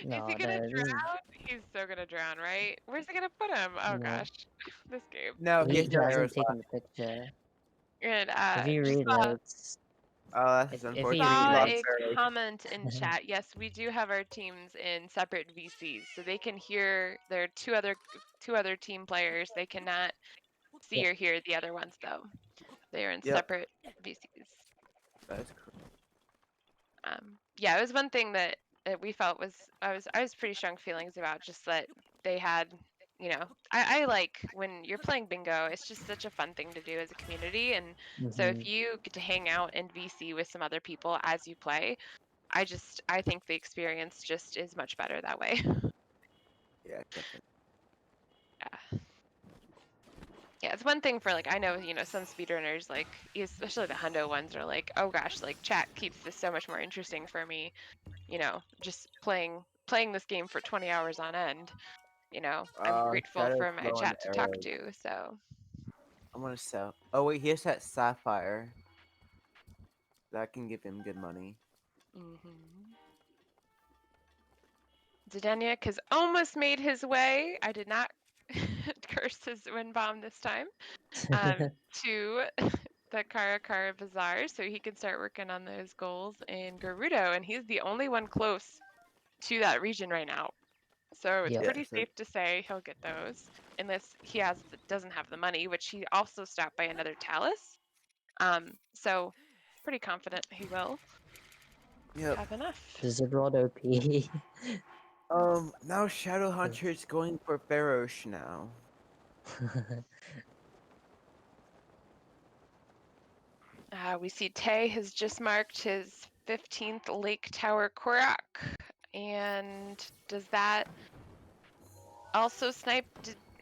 Is he no, gonna this is drown? He's so gonna drown, right? Where's he gonna put him? Oh no. gosh, this game. No, he has He no hasn't arrows taken left. the picture. And If he just reloads, Oh, that's if he unfortunate. He saw lost reloads, a Farosh. comment in chat. Yes, we do have our teams in separate VCs, so they can hear. There are two other team players. They cannot see yeah, or hear the other ones though. They are in Yep, separate VCs. that's correct. Yeah, it was one thing that we felt was I was pretty strong feelings about just that they had, you know, I like when you're playing bingo, it's just such a fun thing to do as a community. And so if hmm you get to hang out and VC with some other people as you play, I think the experience just is much better that way. Yeah, definitely. Yeah. Yeah, it's one thing for like I know, some speedrunners like especially the hundo ones are like, oh gosh, like chat keeps this so much more interesting for me, just playing this game for 20 hours on end. I'm grateful Shadow's for my low on chat to talk arrows. to. So I want to sell. Oh wait, he has that sapphire. That can give him good money. Zidaniak has almost made his way. I did not curse his wind bomb this time. To the Karakara Bazaar, so he can start working on those goals in Gerudo, and he's the only one close to that region right now. So it's yep. Yeah, pretty so safe to say he'll get those, unless he doesn't have the money, which he also stopped by another Talus. So pretty confident he will yep. have enough. Does it rod OP? Now Shadow Hunter is going for Farosh now. We see Tay has just marked his 15th Lake Tower Korok. And does that also snipe?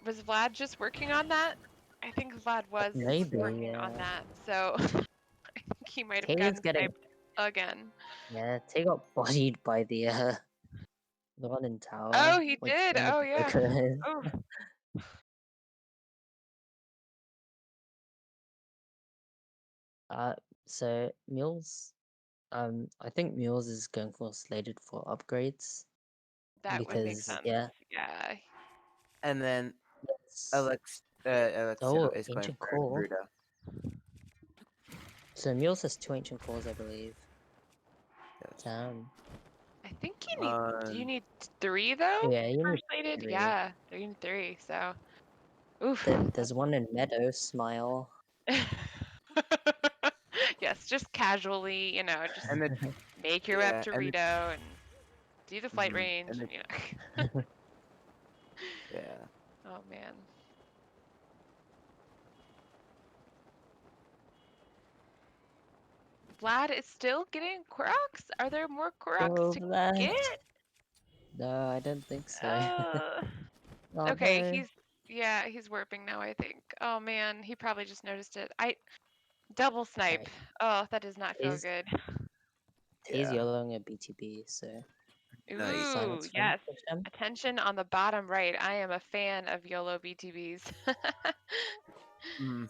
Was Vlad just working on that? I think Vlad was Maybe, working on that. So I think he might have Tay is gotten getting, sniped again. yeah, Tay got bodied by the one in tower, Oh, he like did. one of Oh, the yeah. brokers. Oh, So Mules, I think Mules is going for slated for upgrades that would make because sense. yeah, Yeah. And then it's Alexio is going ancient for core. Ruda. So Mules has 2 ancient cores, I believe. Yes. Damn. I think do you Um, need 3 though Yeah, you for need slated? 3. Yeah, you need 3. So, oof. There's one in Meadow, Smile. Yes, just casually, just and the make your way up yeah, to and the Rito and do the flight range and the and yeah. oh man. Vlad is still getting Koroks? Are there more Koroks Oh, to that. get? No, I don't think so. Uh, Oh okay, no. he's warping now, I think. Oh man, he probably just noticed it. Double snipe. Alright. Oh, that does not feel Tay's good. Tay's Yeah. YOLOing a BTB, so Nice. Ooh, silence him. yes. Push him. Attention on the bottom right. I am a fan of YOLO BTBs. Mm.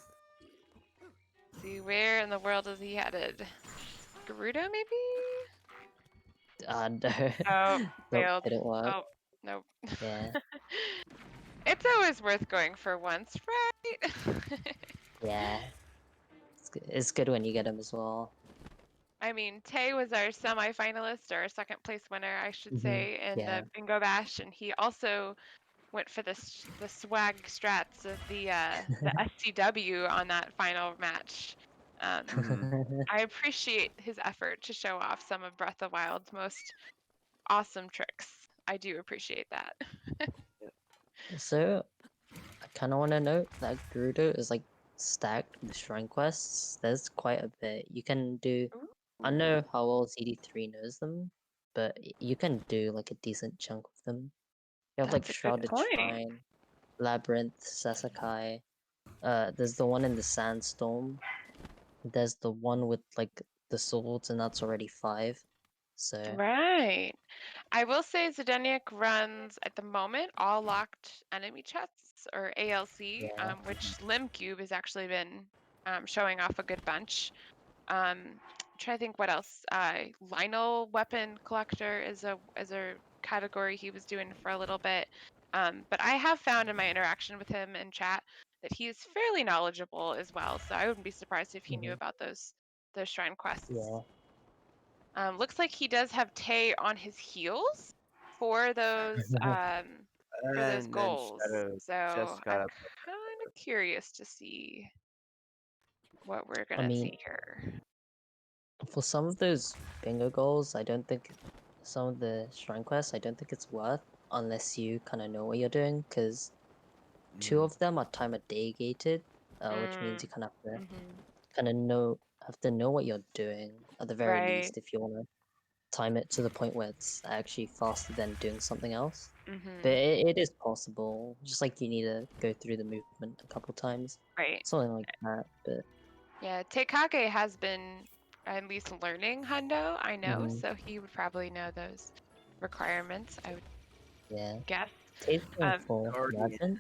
See, where in the world is he headed? Gerudo, maybe? No. Oh, Nope, failed. didn't work. Oh, nope. Yeah. It's always worth going for once, right? Yeah. It's good when you get him as well. I mean, Tay was our semi-finalist or second place winner, I should say, in Yeah. the Bingo Bash, and he also went for the swag strats of the SCW on that final match. Mm. I appreciate his effort to show off some of Breath of Wild's most awesome tricks. I do appreciate that. So, kind of want to note that Gerudo is like stacked with shrine quests. There's quite a bit you can do. I don't know how well ZD3 knows them, but you can do like a decent chunk of them. You have like That's a good Shrouded point. Shrine, Labyrinth, Sasakai. There's the one in the Sandstorm. There's the one with like the swords, and that's already 5. So Right. I will say Zedenic runs at the moment all locked enemy chests or ALC, yeah. which Limcube has actually been showing off a good bunch. Trying to think what else. Lionel weapon collector is a category he was doing for a little bit. But I have found in my interaction with him in chat that he is fairly knowledgeable as well. So I wouldn't be surprised if he knew about those shrine quests. Yeah. Looks like he does have Tay on his heels for those And then goals. Shadow So just I'm got up. kind of curious to see what we're I gonna mean, see here. for some of those bingo goals, I don't think some of the shrine quests, I don't think it's worth unless you kind of know what you're doing, because 2 of them are time of day gated, which means you kind of have to kind of know what you're doing at the very Right. least if you want to time it to the point where it's actually faster than doing something else. But Mm-hmm. it is possible, just like you need to go through the movement a couple times, Right. something like that. But Yeah, Teikage has been at least learning Hundo, I know, so he would probably know those requirements, I would yeah, guess. tasting for Guardian. Legend.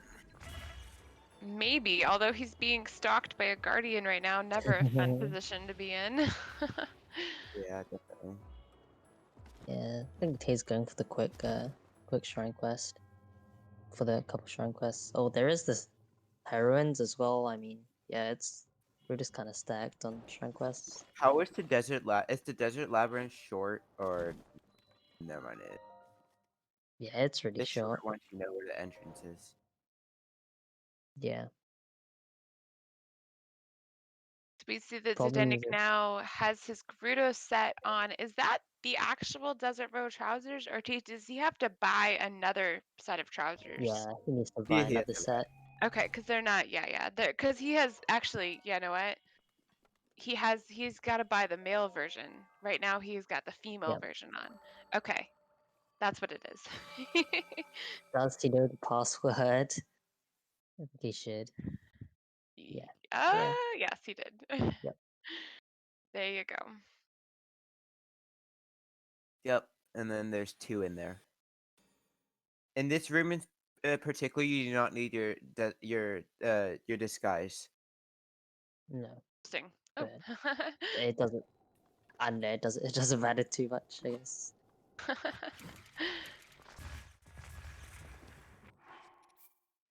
Maybe, although he's being stalked by a guardian right now, never a fun position to be in. Yeah, definitely. Yeah, I think Tay's going for the quick shrine quest. For the couple shrine quests. Oh, there is this heroines as well. I mean, yeah, we're just kind of stacked on shrine quests. How is the is the desert labyrinth short or never mind it? Yeah, it's really It's short short. once you know where the entrance is. Yeah, We see that problem Zdenek is now has his Gerudo set on. Is that the actual Desert Row trousers, or does he have to buy another set of trousers? yeah, he needs to Yeah, buy he has another to set. Okay, because they're not. Yeah. Because he has actually. You know what? He's got to buy the male version. Right now, he's got the female Yep. version on. Okay, that's what it is. Does he know the password? I think he should. Yeah. Yeah. Yes, he did. Yep. There you go. Yep, and then there's 2 in there. In this room, in particular, you do not need your disguise. No, Interesting. Oh. but it doesn't. I don't know. It doesn't matter too much, I guess.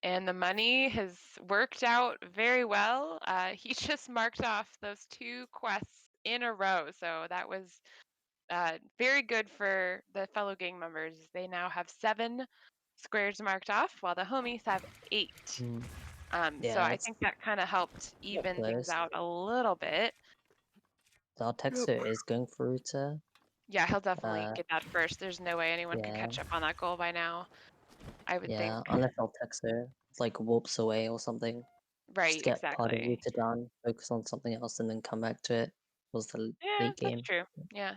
And the money has worked out very well. He just marked off those 2 quests in a row, so that was very good for the fellow gang members. They now have 7 squares marked off, while the homies have 8. Mm. So Yeah, I that's think that kind of helped not even things close. out a little bit. So our texter is going for Ruta. Yeah, he'll definitely get that first. There's no way anyone could Yeah. catch up on that goal by now, I would think. Yeah, unless our texter like whoops away or something. Right, Just get part of exactly. Ruta done, focus on something else, and then come back to it. Was the Yeah, late that's game. true. Yeah.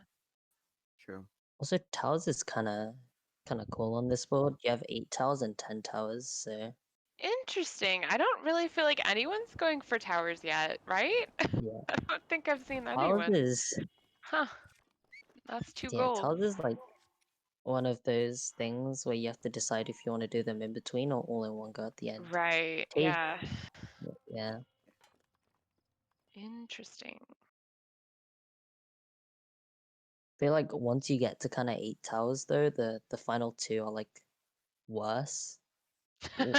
True. Also, towers is kind of cool on this board. You have 8 towers and 10 towers, so Interesting. I don't really feel like anyone's going for towers yet, right? yeah. I don't think I've seen Towers anyone. is Huh. That's 2 yeah, gold. towers is like one of those things where you have to decide if you want to do them in between or all in one go at the end. Right. Tay, Yeah. yeah. Interesting. I feel like once you get to kind of 8 towers though, the final 2 are like worse. Like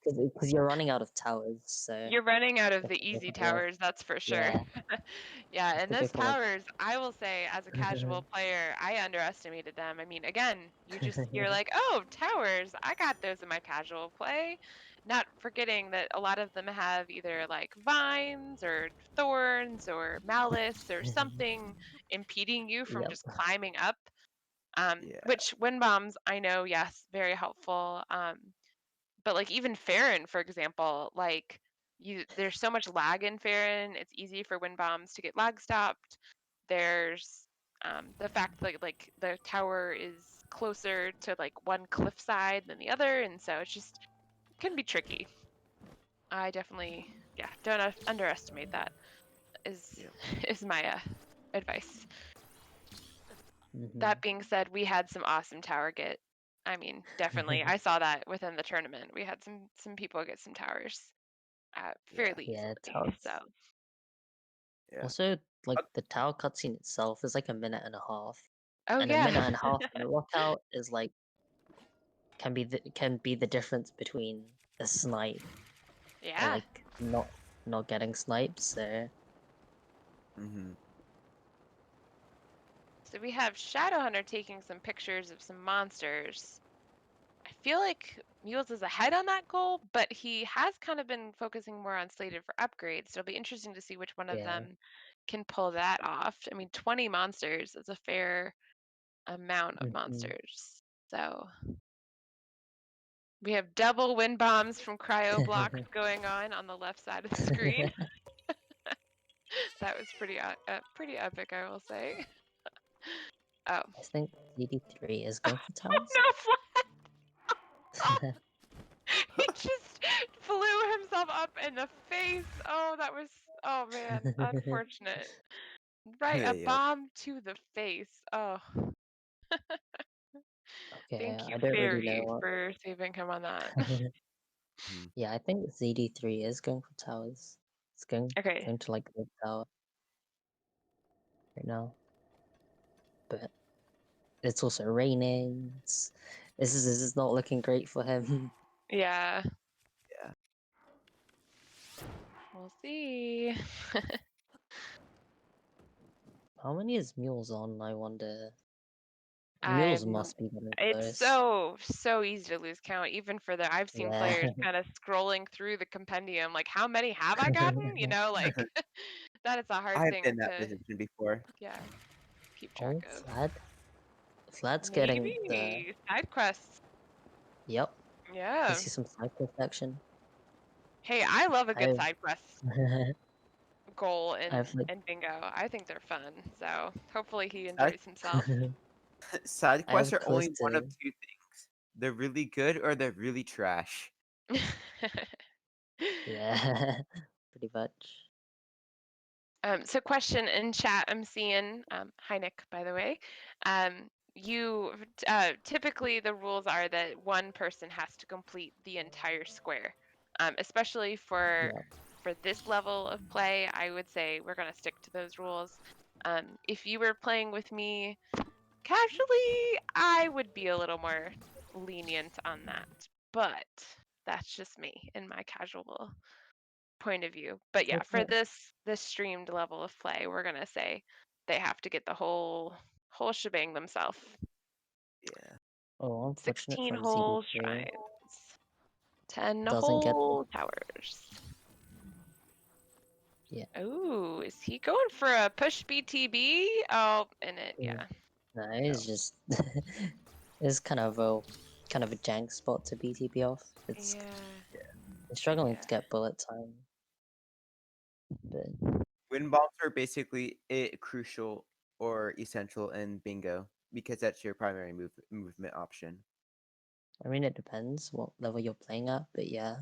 because you're running out of towers, so You're running out of you have the to go easy for the towers, that's for sure. yeah, Yeah, you have and to go those for like towers, I will say, as a casual player, I underestimated them. I mean, again, you're like, oh, towers, I got those in my casual play. Not forgetting that a lot of them have either like vines or thorns or malice or something impeding you from yep. just climbing up. Yeah. Which wind bombs, I know, yes, very helpful. But like even Farron, for example, like there's so much lag in Farron. It's easy for wind bombs to get lag stopped. There's the fact that like the tower is closer to like one cliff side than the other, and so it's just can be tricky. I definitely, yeah, don't underestimate that. Is Yep. is my advice. Mhm. That being said, we had some awesome tower get. I mean, definitely, I saw that within the tournament. We had some people get some towers fairly Yeah, easily. So Yeah. also, like the tower cutscene itself is like a minute and a half, oh and a minute yeah, and a half in a lockout is like can be the difference between a snipe or yeah. like not getting sniped. So Mm-hmm. So we have Shadowhunter taking some pictures of some monsters. I feel like Mules is ahead on that goal, but he has kind of been focusing more on slated for upgrades. So it'll be interesting to see which one of yeah. them can pull that off. I mean, 20 monsters is a fair amount of Mhm. monsters. So we have double wind bombs from cryo blocks going on the left side of the screen. That was pretty epic, I will say. Oh, I think DD3 is going for towers. no! He just flew himself up in the face. Oh, that was, oh man, unfortunate. Right, a Yep. bomb to the face. Oh, Okay, thank you, I don't really know Fairy, what. for saving him on that. Mhm. Yeah, I think ZD3 is going for towers. It's Okay, going to like the tower right now, but it's also raining. This is not looking great for him. yeah, Yeah. we'll see. How many is Mules on? I wonder. Mules I'm. must be getting It's close. so easy to lose count, even for the. I've seen Yeah. players kind of scrolling through the compendium, like how many have I gotten? You know, like that is a hard I've been thing in that to, position before. yeah, keep track Oh, of. Vlad's getting the. Maybe side quests. Yep. I Yeah. see some side quest action. Hey, I love a good I've side quest goal I've like in bingo. I think they're fun. So hopefully he Side, enjoys himself. side I quests have are close only one of to two things. They're really good or they're really trash. yeah, pretty much. So question in chat I'm seeing, hi Nick, by the way. You typically the rules are that one person has to complete the entire square. Especially Yeah. for this level of play, I would say we're gonna stick to those rules. If you were playing with me casually, I would be a little more lenient on that. But that's just me in my casual point of view. But yeah, for Okay. this streamed level of play, we're gonna say they have to get the whole shebang themselves. Yeah. Oh, unfortunate 16 for whole ZD3. shrines, 10 Doesn't get the whole towers. yeah. Oh, is he going for a push BTB? Oh, in it, Mm. yeah. No, it's just it's kind of a jank spot to BTB off. Yeah, It's struggling yeah. to get bullet time, but Wind bombs are basically crucial or essential in bingo because that's your primary movement option. I mean it depends what level you're playing at. But yeah,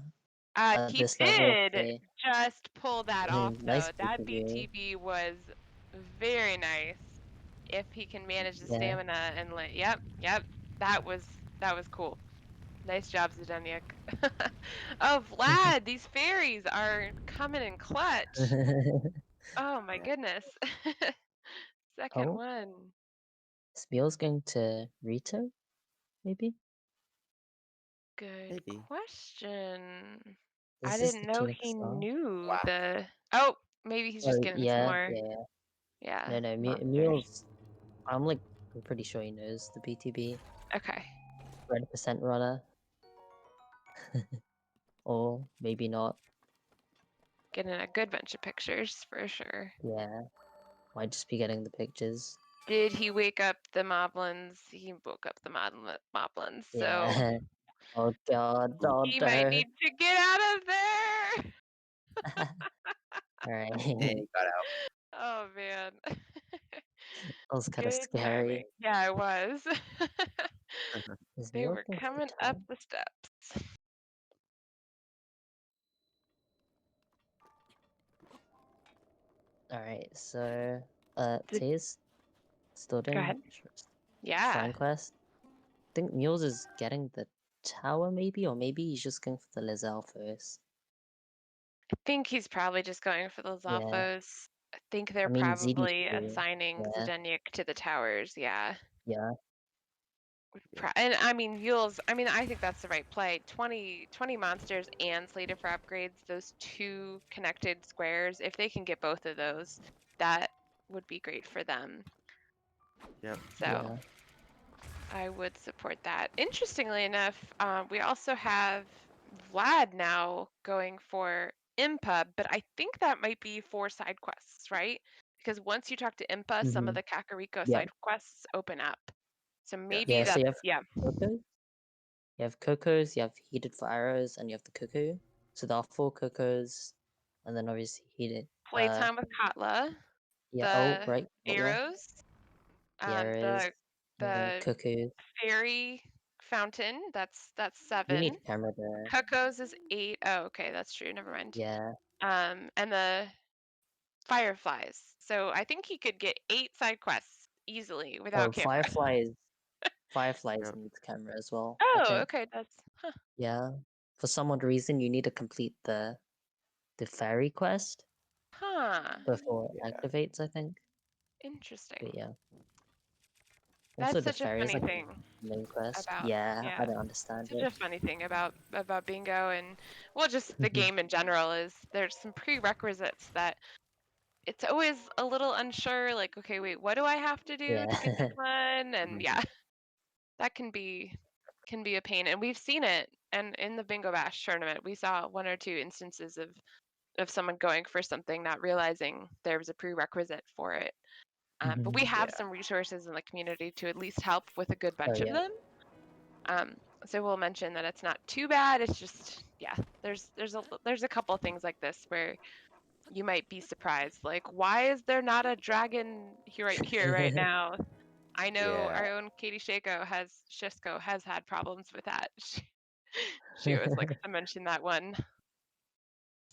at He this level of did play, just pull that off nice though. That BTB. BTB was very nice. If he can manage the Yeah. stamina and yep, that was cool. Nice job, Zdenek. Oh, Vlad, these fairies are coming in clutch. Oh my Yeah. goodness. Second Oh, one. Spiel's going to Rito, maybe? Good Maybe. question. I This is didn't the know Tunic he Star. knew Wow. the. Oh, maybe he's just Oh, getting some yeah, more. yeah. Yeah, No, no, monsters. Mule's. I'm pretty sure he knows the BTB. Okay. 100% runner, or maybe not. Getting a good bunch of pictures for sure. Yeah, might just be getting the pictures. Did he wake up the moblins? He woke up the moblins. So Yeah, Oh god, oh He might no. need to get out of there. Alright. And he got out. Oh man. That was kind of Good timing. scary. Yeah, it was. Is he They were looking for the coming up tower? the steps. Alright, so Did, Tay's still go doing ahead. Yeah. shrine quest. I think Mules is getting the tower maybe, or maybe he's just going for the Lizelle first. I think he's probably just going for those Yeah. Alphos. I think they're I mean probably ZD3. assigning Yeah, Zdenek to the towers. Yeah. yeah. Yeah. And I mean, Yule's, I mean, I think that's the right play. 20 monsters and slated for upgrades, those two connected squares, if they can get both of those, that would be great for them. Yep. So Yeah. I would support that. Interestingly enough, we also have Vlad now going for Impa, but I think that might be for side quests, right? Because once you talk to Impa, some of Mm-hmm. the Kakariko Yep. side quests open up. So Yeah. maybe Yeah, so that's, you have yeah. Coco, you have Cocos, you have Heated for Arrows, and you have the Cuckoo. So there are 4 Cocos, and then obviously Heated. Playtime with Katla, Yeah, oh, the right, Butler, arrows, the Arrows, the the Cuckoo. fairy fountain, that's You 7. need camera there. Cuckoos is 8. Oh, okay, that's true. Never mind. Yeah. And the fireflies. So I think he could get 8 side quests easily without Oh, camera. Fireflies Yep. needs camera as well, I Oh, think. okay, that's Yeah. For some odd reason, you need to complete the fairy quest huh. before it Yeah. activates, I think. Interesting. But yeah. Also, That's the such a fairy is funny like thing the main quest. about Yeah, I yeah. don't understand Such it. a funny thing about bingo and well just the game in general is there's some prerequisites that it's always a little unsure like okay wait what do I have to do Yeah. to get this one and Mhm. yeah that can be a pain and we've seen it and in the bingo bash tournament we saw 1 or 2 instances of someone going for something not realizing there was a prerequisite for it but we have Yeah. some resources in the community to at least help with a good Oh bunch of yeah. them so we'll mention that it's not too bad it's just yeah there's a couple things like this where you might be surprised like why is there not a dragon here right now. I know Yeah. our own Katie Shisko has had problems with that. She always likes to mention that one.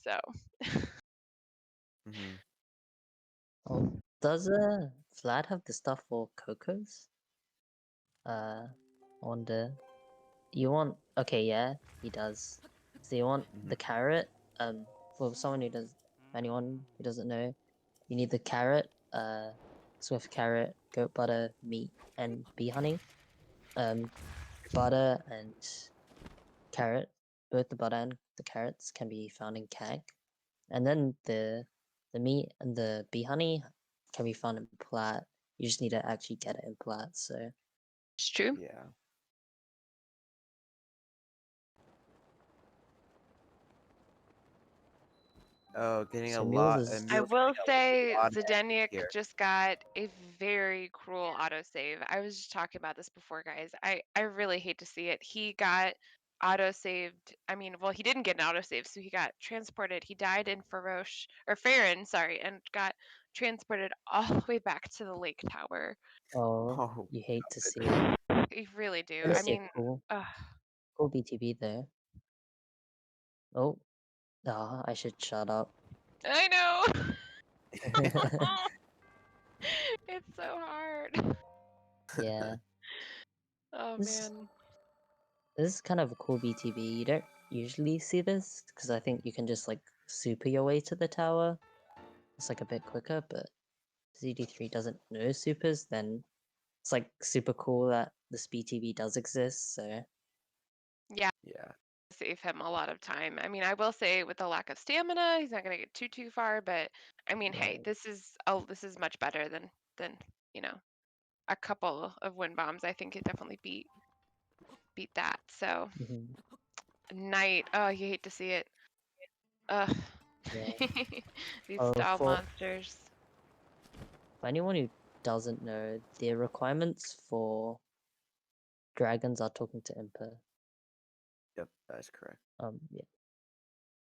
So Hmm. Oh, does Vlad have the stuff for Cocos? Uh, on the you want okay, yeah, he does. So you want Hmm. the carrot? For someone who does anyone who doesn't know, you need the carrot, swift carrot, goat butter, meat, and bee honey. Um, butter and carrot, both the butter and the carrots can be found in Kag. And then the meat and the bee honey can be found in Plat. You just need to actually get it in Plat. So it's true. Yeah. Oh, getting a so mules lot. is I Mule's will getting say a lot of Zdenek here. just got a very cruel autosave. I was just talking about this before, guys. I really hate to see it. He got autosaved. I mean, well, he didn't get an autosave, so he got transported. He died in Farron, sorry, and got transported all the way back to the lake tower. oh, Oh, you hate to good. see it. You really do. But I still mean, cool. ugh, Cool BTB there. Oh, ah, I should shut up. I know. It's so hard. Yeah. Oh This man. this is kind of a cool BTB. You don't usually see this because I think you can just like super your way to the tower. It's like a bit quicker, but ZD3 doesn't know supers, then it's like super cool that this BTB does exist. So Yeah, Yeah. save him a lot of time. I mean, I will say with the lack of stamina, he's not going to get too far, but I mean, hey, right. this is much better than, you know, a couple of wind bombs. I think it definitely beat that. So, Mhm. Knight, oh, you hate to see it. Ugh. Yeah. These Oh, stall for monsters. anyone who doesn't know, the requirements for dragons are talking to Impa. Yep, that's correct. Yeah.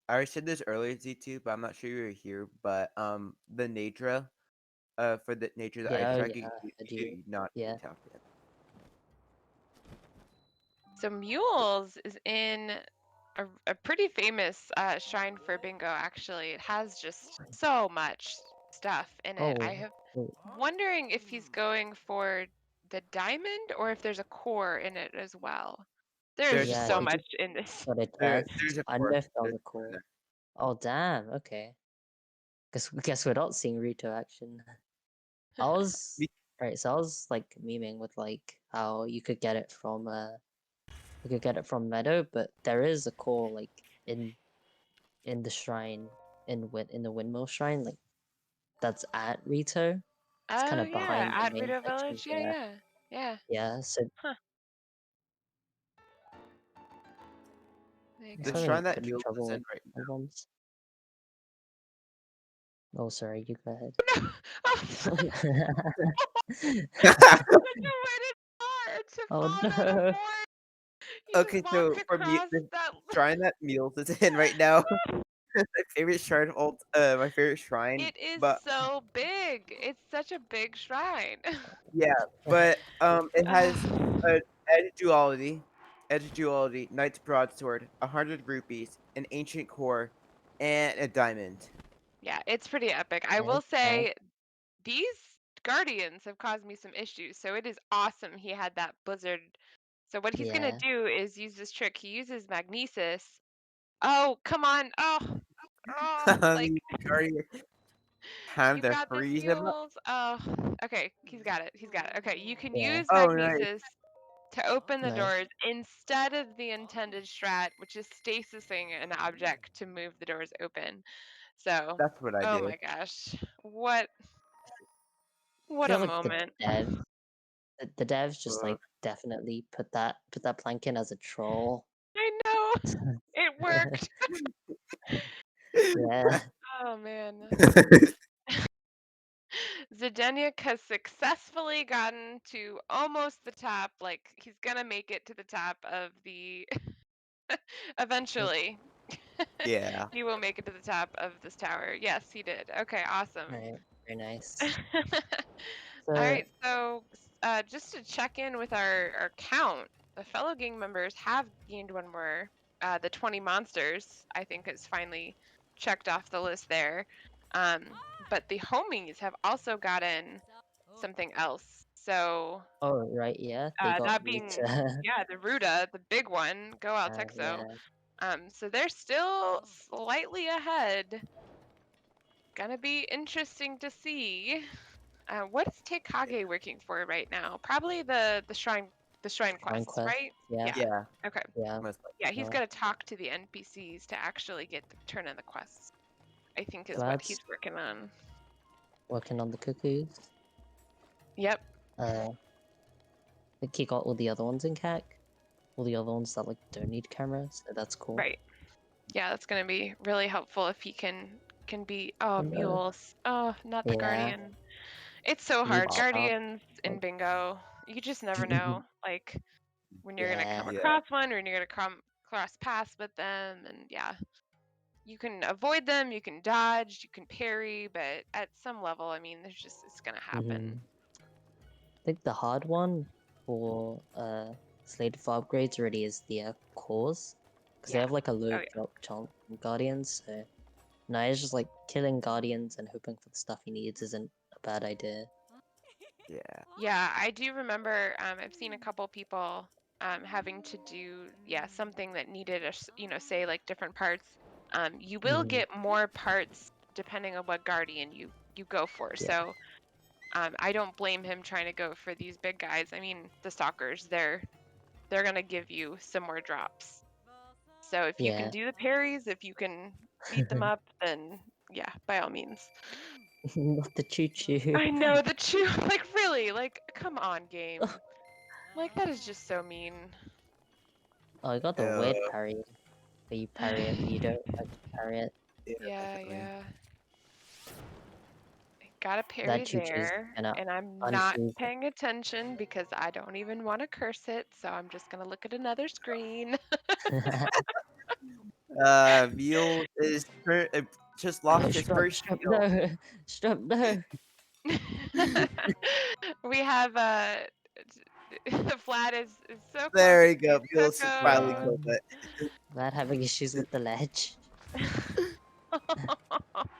I already said this earlier, Z2, but I'm not sure you were here. But the Nadra, for the Nadra, the ice Yeah, oh dragon, yeah, I you do. do not Yeah. tap it. So Mules is in a pretty famous shrine for bingo, actually. It has just so much stuff in it. I Oh, have oh, wondering if he's going for the diamond or if there's a core in it as well. There's There's a just yeah, so core. he much just in this. got a death. There's a I don't core. know if that was There's a a core in call. there. Oh, damn. Okay. Guess we're not seeing Rito action. I was right. So I was like memeing with like how you could get it from Meadow, but there is a core like in the shrine in the windmill shrine like that's at Rito. It's kind Oh of yeah, behind the at main Rito section. Village. Yeah, Yeah, yeah, yeah. yeah. So Huh. There you it's The go. having a shrine that bit of Mule is trouble in with right bombs. Oh, sorry, you go ahead. Oh, now. such a way to Oh fall down a no. board. You just Okay, walked so for me, across the that. shrine that Mules is in right now, my favorite shrine my favorite shrine, It is but so big. It's such a big shrine. yeah, but it has Ugh. a edge duality, knight's broadsword, 100 rupees, an ancient core, and a diamond. Yeah, it's pretty epic. I will Okay. say these guardians have caused me some issues, so it is awesome he had that blizzard. So what he's gonna Yeah. do is use this trick. He uses magnesis. Oh, come on. Oh, like The guardian time you've to got this freeze him up. mules. Oh, okay. He's got it. He's got it. Okay, you can Yeah. use Oh, nice, magnesis to open the Nice. doors instead of the intended strat, which is stasising an object to move the doors open. So, that's what I oh do. my gosh, I what a feel like the moment! dev the devs just Uh, like definitely put that plank in as a troll. I know it worked. Yeah. Oh man. Zdenek has successfully gotten to almost the top. Like he's gonna make it to the top of the. Eventually, yeah. he will make it to the top of this tower. Yes, he did. Okay, awesome. Right. Very nice. All So right, so just to check in with our count, the fellow gang members have gained one more. The 20 monsters, I think, is finally checked off the list there. Um, but the homies have also gotten something else. So oh right, yeah, they got that being, Rita. yeah, the Ruda, the big one, go out Texo. Yeah. So they're still slightly ahead. Gonna be interesting to see. What is Tekage working for right now? Probably the shrine Shrine quests, quest. right? Yeah. Yeah. Yeah. Okay. Yeah. Most likely. Yeah, he's No. got to talk to the NPCs to actually get the turn in the quests. I think is what he's Glad's working on. working on the cuckoos. Yep. I think he got all the other ones in CAC. All the other ones that like don't need cameras, so that's cool. Right. Yeah, that's gonna be really helpful if he can be. Oh Oh, no. mules. Oh, not the Yeah. guardian. It's so Need hard. to stop. Guardians in bingo. You just never know. Like when you're gonna Yeah. come Yeah. across one, when you're gonna come cross paths with them, and yeah. You can avoid them, you can dodge, you can parry, but at some level, I mean, there's just it's gonna happen. I think the hard one for slated for upgrades already is the cores, because they Yeah. have like a low Oh yeah. drop chance from guardians. So no, it's just like killing guardians and hoping for the stuff he needs isn't a bad idea. Yeah. Yeah, I do remember. I've seen a couple people having to do something that needed say like different parts. You will Mm, get more parts depending on what guardian you go for. yeah. So I don't blame him trying to go for these big guys. I mean, the stalkers, they're gonna give you some more drops. So if you can Yeah. do the parries, if you can beat them up, then yeah, by all means. Not the choo choo. I know the chew, like really, like come on, game. Like that is just so mean. Oh, I got the Uh, weird parry. Where you parry it, but you don't actually parry it. yeah, Yeah, definitely. yeah. Got a parry That choo-choo's there, gonna and I'm not unshoes. paying attention because I don't even want to curse it, so I'm just gonna look at another screen. Mule is just lost his Strut, first strut, shield. no, strut, no. We have the flat is so close There you to go. Mule's finally Coco. killed it. Glad having issues with the ledge. Oh,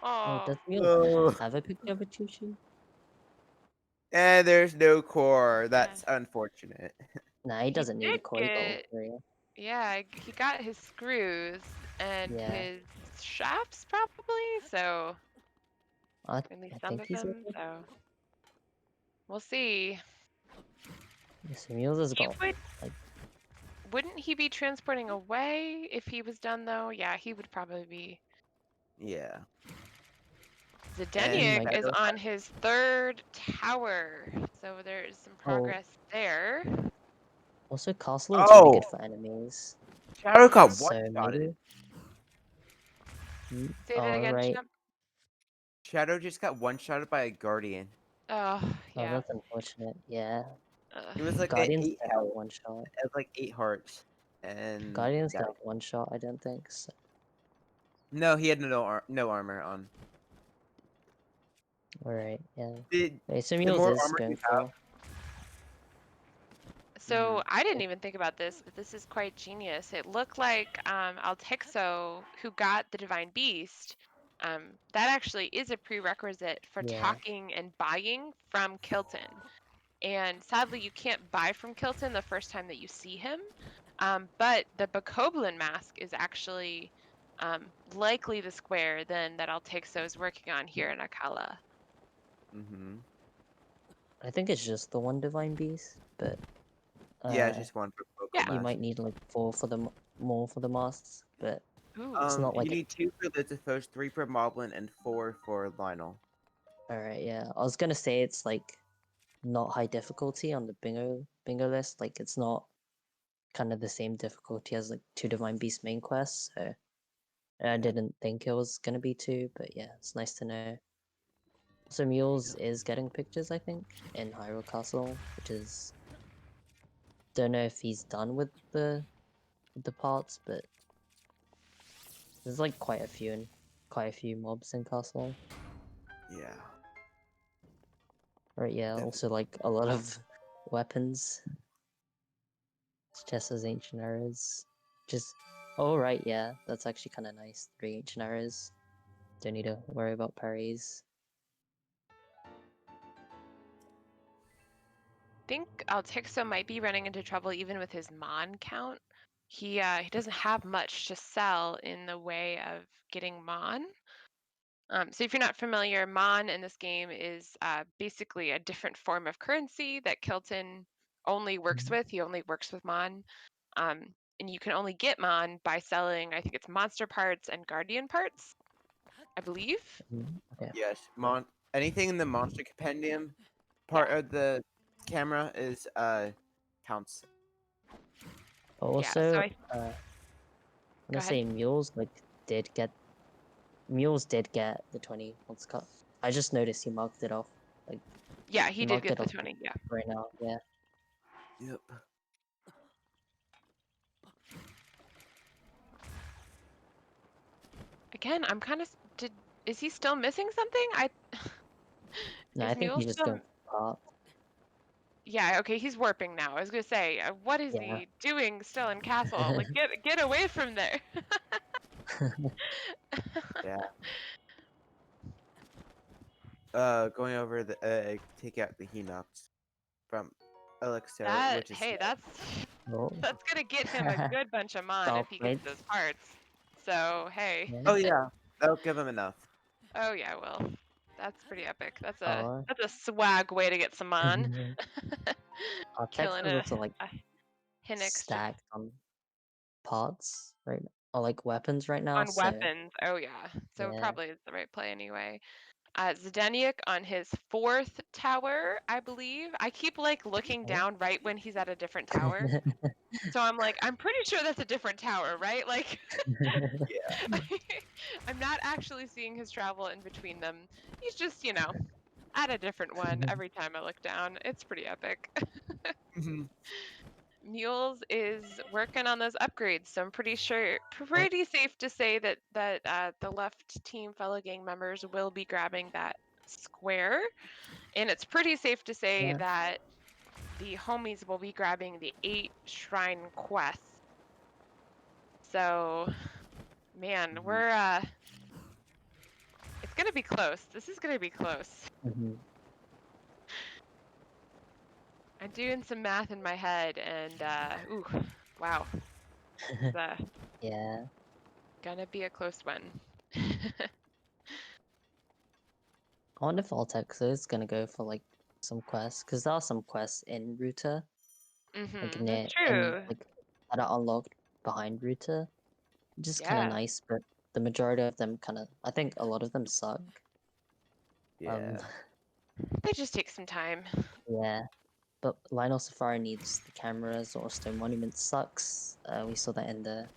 Oh, does Mule Oh, have a picture of a choo-choo? and there's no core. yeah. That's unfortunate. Nah, he He doesn't need a did core. He got all get, three. yeah, he got his screws and Yeah, his shafts probably, so I, at least I some think of he's them, okay. so we'll see. So Mule's has He got would, like, wouldn't he be transporting away if he was done though? Yeah, he would probably be. Yeah. he And Zedeniak might. is Shadow, on his third tower, so there's some Oh, progress there. also castle looks really oh, good for enemies. Shadow got one So shotted. maybe. Say that All again, right. Champ. Shadow just got one shotted by a guardian. Oh, Oh, yeah. that's unfortunate. Yeah, It was like an Guardians 8 don't have health. one shot. It had like 8 hearts. And Guardians died. don't have one shot. I don't think. So. No, he had no armor on. All right. Yeah. The, Okay, so the Mules more is armor you going have. for. So I didn't even think about this, but this is quite genius. It looked like Altixo, who got the Divine Beast, that actually is a prerequisite for Yeah. talking and buying from Kilton. And sadly, you can't buy from Kilton the first time that you see him. But the Bokoblin mask is actually likely the square then that Altixo is working on here in Akala. Mm-hmm. I think it's just the one divine beast, but Yeah, it's just one for Poco Yeah. you Mask. might need like four for the more for the masks, but Ooh. it's not You like need 2 for Lithithos, 3 for Moblin, and 4 for Lionel. all right. Yeah, I was gonna say it's like not high difficulty on the bingo list. Like it's not kind of the same difficulty as like two divine beast main quests. So I didn't think it was gonna be two, but yeah, it's nice to know. So Mules is getting pictures, I think, in Hyrule Castle, which is don't know if he's done with the parts, but there's like quite a few mobs in Castle. Yeah. Right, yeah, Definitely. also like a lot of weapons. It's just as ancient arrows. Just oh right, yeah, that's actually kinda nice. 3 ancient arrows. Don't need to worry about parries. Think Altixo might be running into trouble even with his Mon count. He doesn't have much to sell in the way of getting Mon. So if you're not familiar, Mon in this game is basically a different form of currency that Kilton only works with. He only works with Mon. And you can only get Mon by selling, I think it's monster parts and guardian parts, I believe. Okay. Yes. Anything in the monster compendium Yeah, part of the camera is counts. yeah. So Also, I I'm go gonna ahead. say Mules did get the 20 once cut. I just noticed he marked it off. Like Yeah, he he did marked get it the off 20. Yeah. right now. Yeah. Yep. Again, I'm kind of is he still missing something? No, I Is think Mule he's just still? going for part. Yeah, okay, he's warping now. I was gonna say, what is Yeah. he doing still in castle? Like, get away from there. Yeah. Going over the take out the Hinox from Elixir, That which is hey, that's Oh. that's gonna get him a good bunch of mon if Stop he gets it. those parts. So hey, Yeah. oh yeah, that'll give him enough. oh yeah, well, that's pretty epic. Oh. That's a swag way to get some mon. Our text Killing is also like a Hinix just stacked on parts right or like weapons right now, on so weapons. Oh yeah, so yeah. probably it's the right play anyway. Zdeniak on his fourth tower, I believe. I keep like looking Oh. down right when he's at a different tower. So I'm like, I'm pretty sure that's a different tower, right? Like, Yeah. I'm not actually seeing his travel in between them. He's just, at a different one every time I look down. It's pretty epic. Mhm. Mules is working on those upgrades, so I'm pretty Oh, pretty safe to say that the left team fellow gang members will be grabbing that square, and it's pretty safe to say yeah. that the homies will be grabbing the 8 shrine quests. So, man, Mhm. it's gonna be close. This is gonna be close. hmm I'm doing some math in my head, and ooh, wow, it's yeah. gonna be a close one. I wonder if Altexo is gonna go for like some quests, because there are some quests in Router, like That's near in true. like that are unlocked behind Router, which is kind of Yeah, nice. But the majority of them kind of, I think a lot of them suck. Um, Yeah. they just take some time. yeah. But Lionel Safari needs the cameras, or Stone Monument sucks. We saw that in the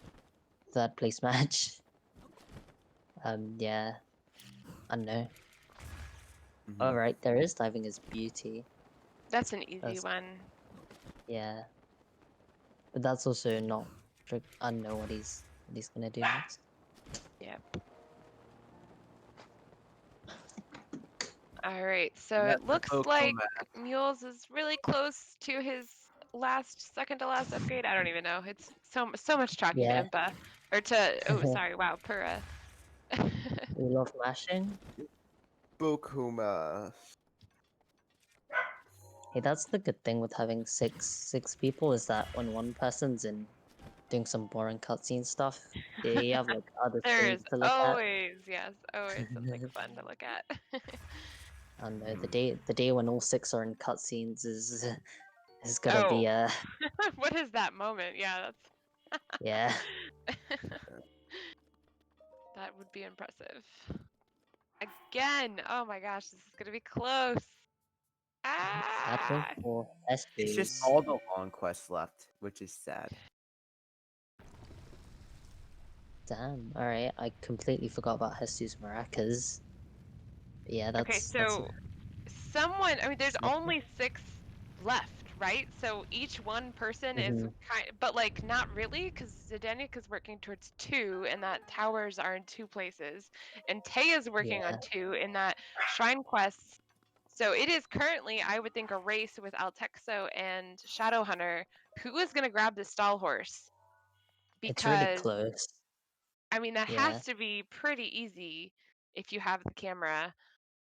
third place match. Yeah, I don't know. Mhm. Alright, there is diving as beauty. That's an easy That's, one. yeah. But that's also not I don't know what he's gonna do next. Yep. All right, so And it that's the looks like Pokemon. Mules is really close to his second to last upgrade. I don't even know. It's so much talking to Yeah, Impa, or to oh sorry, wow, Pura. we love mashing. Bokuma. Hey, that's the good thing with having six people is that when one person's in doing some boring cutscene stuff, you have like other There's things to look at. always, yes, always something fun to look at. And Mhm. the day when all six are in cutscenes is gonna Oh, be what is that moment? Yeah, yeah. that would be impressive. Again, oh my gosh, this is gonna be close. Sadly Ah! for It's just Estus. all the long quests left, which is sad. Damn. All right, I completely forgot about Jesus Maracas. But yeah, Okay, that's so I mean, there's sadly. only 6 left, right? So each one person is hmm but like not really, because Zdenek is working towards 2, and that towers are in 2 places, and Tay is working on Yeah, 2, in that shrine quests. So it is currently, I would think, a race with Altexo and Shadowhunter. Who is going to grab the stall horse? it's really Because close. I mean, that Yeah, has to be pretty easy if you have the camera.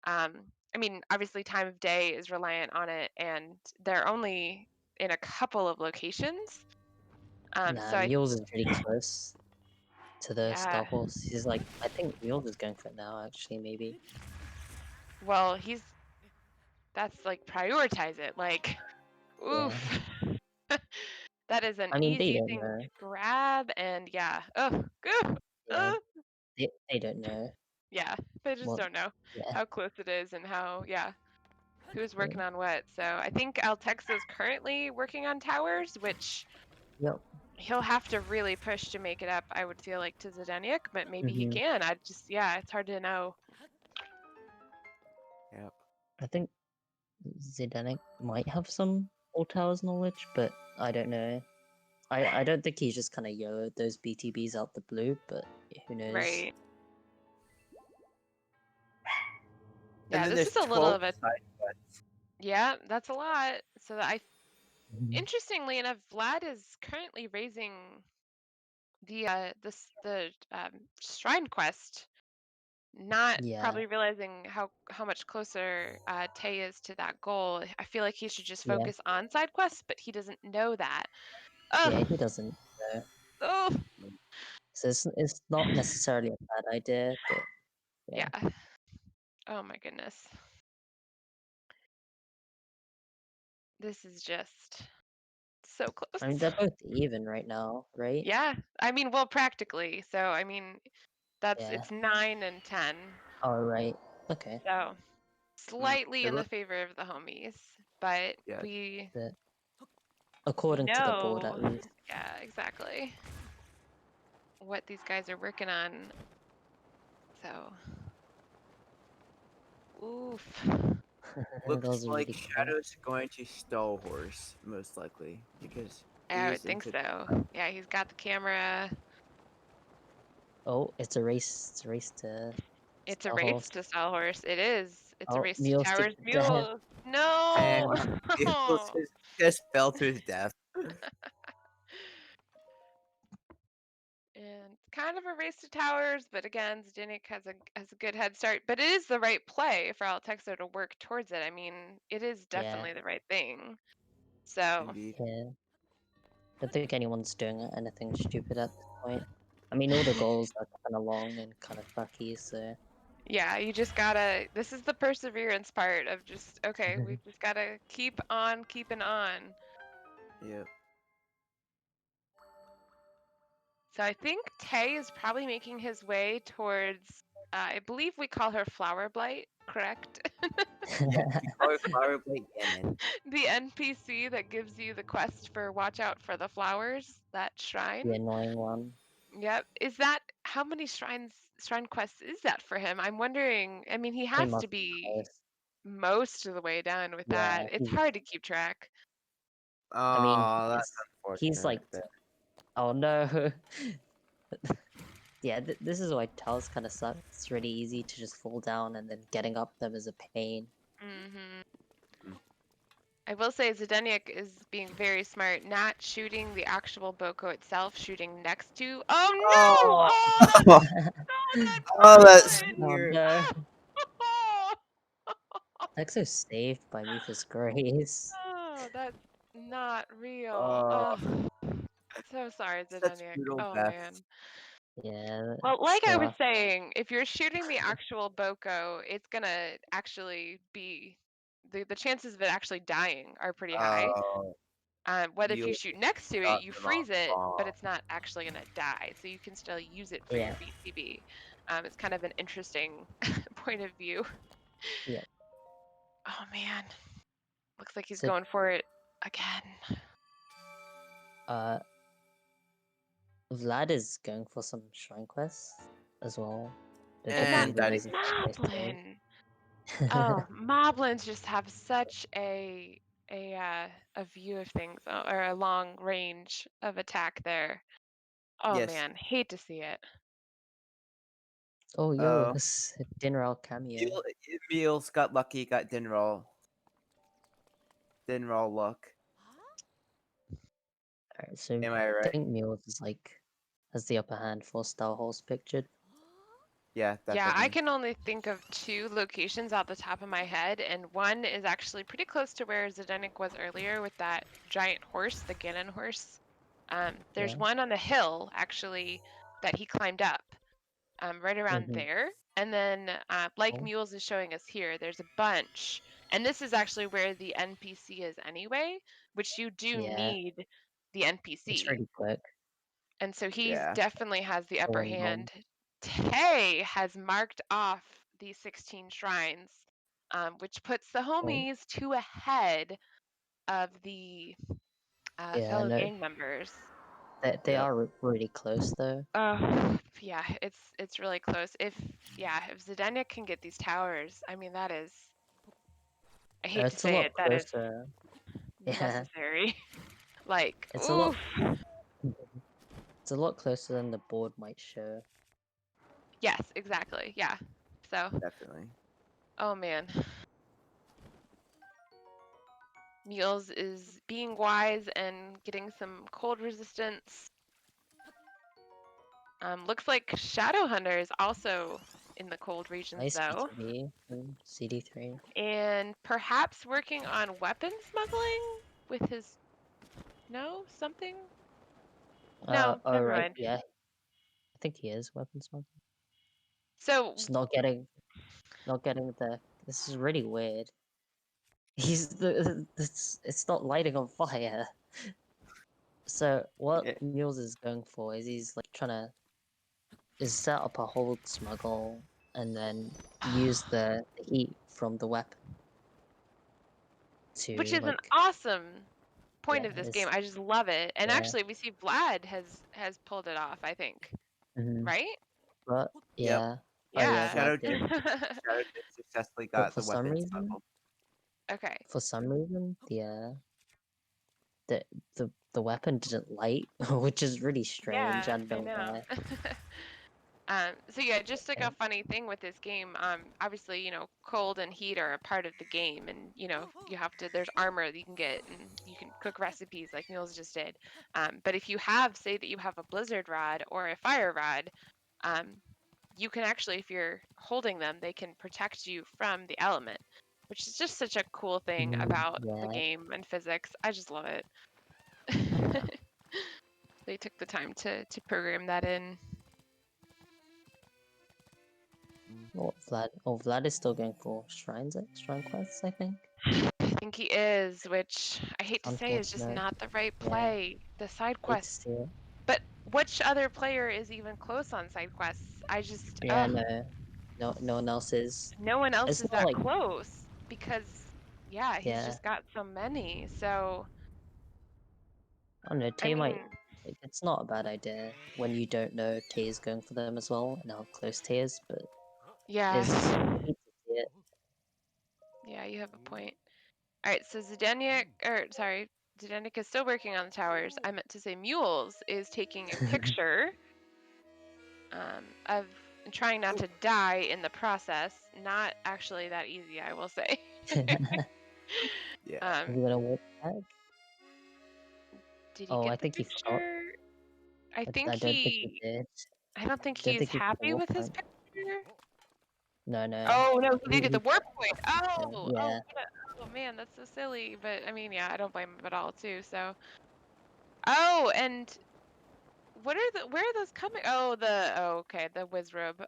Um, I mean, obviously, time of day is reliant on it, and they're only in a couple of locations. nah, So Mules is really close to the yeah, Star Horse. He's like, I think Mules is going for it now. Actually, maybe. well, that's like prioritize it. Like, Yeah, oof, that is an I mean they easy don't thing know. to grab, and yeah, oh, Yeah, they don't know yeah, they just what. don't know Yeah, how close it is and how, yeah, who's yeah. working on what. So I think Altex is currently working on towers, which Yep. he'll have to really push to make it up, I would feel like, to Zdenek, but maybe he hmm can. Yeah, it's hard to know. Yep. I think Zidane might have some All Towers knowledge, but I don't know. I don't think he's just kind of yo those BTBs out the blue, but who knows? Right. And Yeah, then this there's is a little 12 of a, side quests. yeah, that's a lot. Mhm. Interestingly enough, Vlad is currently raising the shrine quest, not Yeah, probably realizing how much closer Tay is to that goal. I feel like he should just yeah, focus on side quests, but he doesn't know that. yeah. Oh, He doesn't know, oh, so it's not necessarily a bad idea, but yeah. yeah. Oh my goodness. This is just so I mean close. they're both even right now, right? Yeah. I mean, well, practically. So, I mean, Yeah. it's 9 and 10. All right. Okay. So, Mm, slightly it in the look, favor of the homies, but yeah. But we according to the board, know, at least. yeah, exactly what these guys are working on. So, oof. That Looks was like really cool. Shadow's going to stall horse, most likely, because he I is would think into. so. Yeah, he's got the camera. Oh, it's a race. It's a race to It's a Star race Horse. to Sawhorse. It is. It's a Oh, race to Mule's Towers. taking dead. Mule. No. And he just fell to his death. And kind of a race to towers, but again, Zdenek has a good head start. But it is the right play for Altexo to work towards it. I mean, it is Yeah, definitely the right thing. So Indeed. yeah. Don't think anyone's doing anything stupid at this point. I mean, all the goals are kind of long and kind of sucky, so yeah, you just gotta. This is the perseverance part of just okay. We've just gotta keep on keeping on. Yep. So I think Tay is probably making his way towards. I believe we call her Flower Blight, correct? Yep. We call it Flower Blade Ganon. The NPC that gives you the quest for watch out for the flowers, that shrine. the annoying one. Yep. Is that how many shrine quests is that for him? I'm wondering. I mean, he He has to must be be close. most of the way done with Yeah, that. It's hard to keep track. I mean, Oh, that's he's like, unfortunate. But oh no. Yeah, this is why Tails kind of sucks. It's really easy to just fall down, and then getting up them is a pain. Hmm Mm. I will say Zdenek is being very smart, not shooting the actual Boko itself, shooting next to. Oh no! oh, Oh, that's oh, that oh, poor that's Oh weird. no. Oh, Exo saved by Mufus Grace. oh, that's not real. Oh, Oh, so sorry, such Zdenek. brutal Oh man. deaths. Yeah, Well, it's like I was rough. saying, if you're shooting the actual Boko, it's gonna actually be the chances of it actually dying are pretty high. Oh, What if you you shoot next to it, got you the wrong freeze it, but bomb. it's not actually gonna die, so you can still use it for Yeah, your BCB. It's kind of an interesting point of view. yeah. Oh man, looks like he's So, going for it again. uh, Vlad is going for some shrine quests as well. Don't think That And either that of those are very Moblin. safe. Oh, Moblins just have such a view of things or a long range of attack there. Oh yes. man, hate to see it. Oh, yo, Oh, Dinner cameo. Meals got lucky, got Dinroll luck. Alright, so Am I I right? think Mules is like has the upper hand for Star Horse pictured. Yeah, Yeah, I definitely. can only think of two locations off the top of my head, and one is actually pretty close to where Zdenek was earlier with that giant horse, the Ganon horse. There's Yeah. one on the hill actually that he climbed up, right around Mm-hmm. there. And then, like Oh, Mules is showing us here, there's a bunch. And this is actually where the NPC is anyway, which you do yeah. need the It's NPC. really quick. And so he's Yeah. definitely has the The upper one bomb. hand. Tay has marked off these 16 shrines, which puts the Oh, homies two ahead of the yeah. fellow No, gang members. they Yep. are really close though. Yeah, it's really close. If Zdenek can get these towers, I mean that is, I hate to It's a say lot it, that is closer. Yeah, necessary. Like, it's a lot. oof. It's a lot closer than the board might show. Yes, exactly. Yeah. So, Definitely. oh man. Mules is being wise and getting some cold resistance. Looks like Shadowhunter is also in the cold regions Nice though, BTB from CD3. and perhaps working on weapon smuggling with his no something. No, Oh never right, mind. yeah. I think he is weapon smuggling. So Just not getting the. This is really weird. He's it's not lighting on fire. So what Yeah. Mules is going for is he's like trying to is set up a hold smuggle and then use the heat from the weapon which to is an like awesome point yeah of this game. it's I just love it. And yeah actually we see Vlad has pulled it off, I think. mhm. Right? But Yep. yeah oh yeah Yeah. Vlad Shadow did Shadow did successfully but got for the some weapon reason smuggled. Okay. For some reason, the the weapon didn't light, which is really strange. Yeah, I don't I know know. why. So yeah, just like Yeah. a funny thing with this game, obviously, cold and heat are a part of the game, and you have to. There's armor that you can get, and you can cook recipes like Mules just did. But if you say that you have a blizzard rod or a fire rod, um, you can actually, if you're holding them, they can protect you from the element, which is just such a cool thing about the Yeah, game and physics. I just love it. yeah. They took the time to program that in. Vlad is still going for shrine quests, I think. I think he is, which I hate to say is just Unfortunate. not the right Yeah, play. The side hate to quests. see it. But which other player is even close on side quests? I just, Yeah, no one else is. no one else It's is not that like, close because, yeah, he's yeah, just got so many. So, I don't know, I Tay might, mean, like, it's not a bad idea when you don't know Tay is going for them as well and how close Tay is, but yeah, is hate to see it. yeah, you have a point. All right, so Zdenek is still working on the towers. I meant to say Mules is taking a picture of and trying not to die in the process. Not actually that easy, I will say. Yeah. Are um, you gonna walk back? did he Oh, I get the think he forgot. picture? I think I don't think he he. did. I don't think Don't he's think he got the happy warp with his point. picture. No. Oh no, he did get the He warp point. yeah. Oh man, that's so silly. But I mean, yeah, I don't blame him at all too. So. Oh, and where are those coming? Okay, the Wizrobe.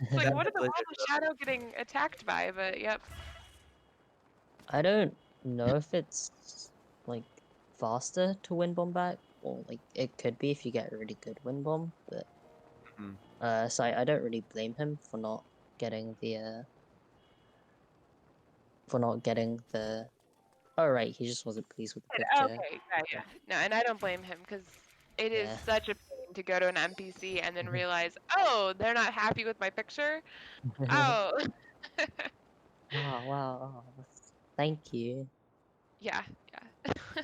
It's like, That's what the are the blizzard. world of Shadow getting attacked by? But yep. I don't know if it's like faster to wind bomb back, or like it could be if you get a really good wind bomb, but Mhm. so I don't really blame him for not getting the oh right, he just wasn't pleased with the picture. Okay, yeah. No, and I don't blame him because it is Yeah. such a pain to go to an NPC and then realize, oh, they're not happy with my picture. Oh, Wow. Thank you. yeah, yeah.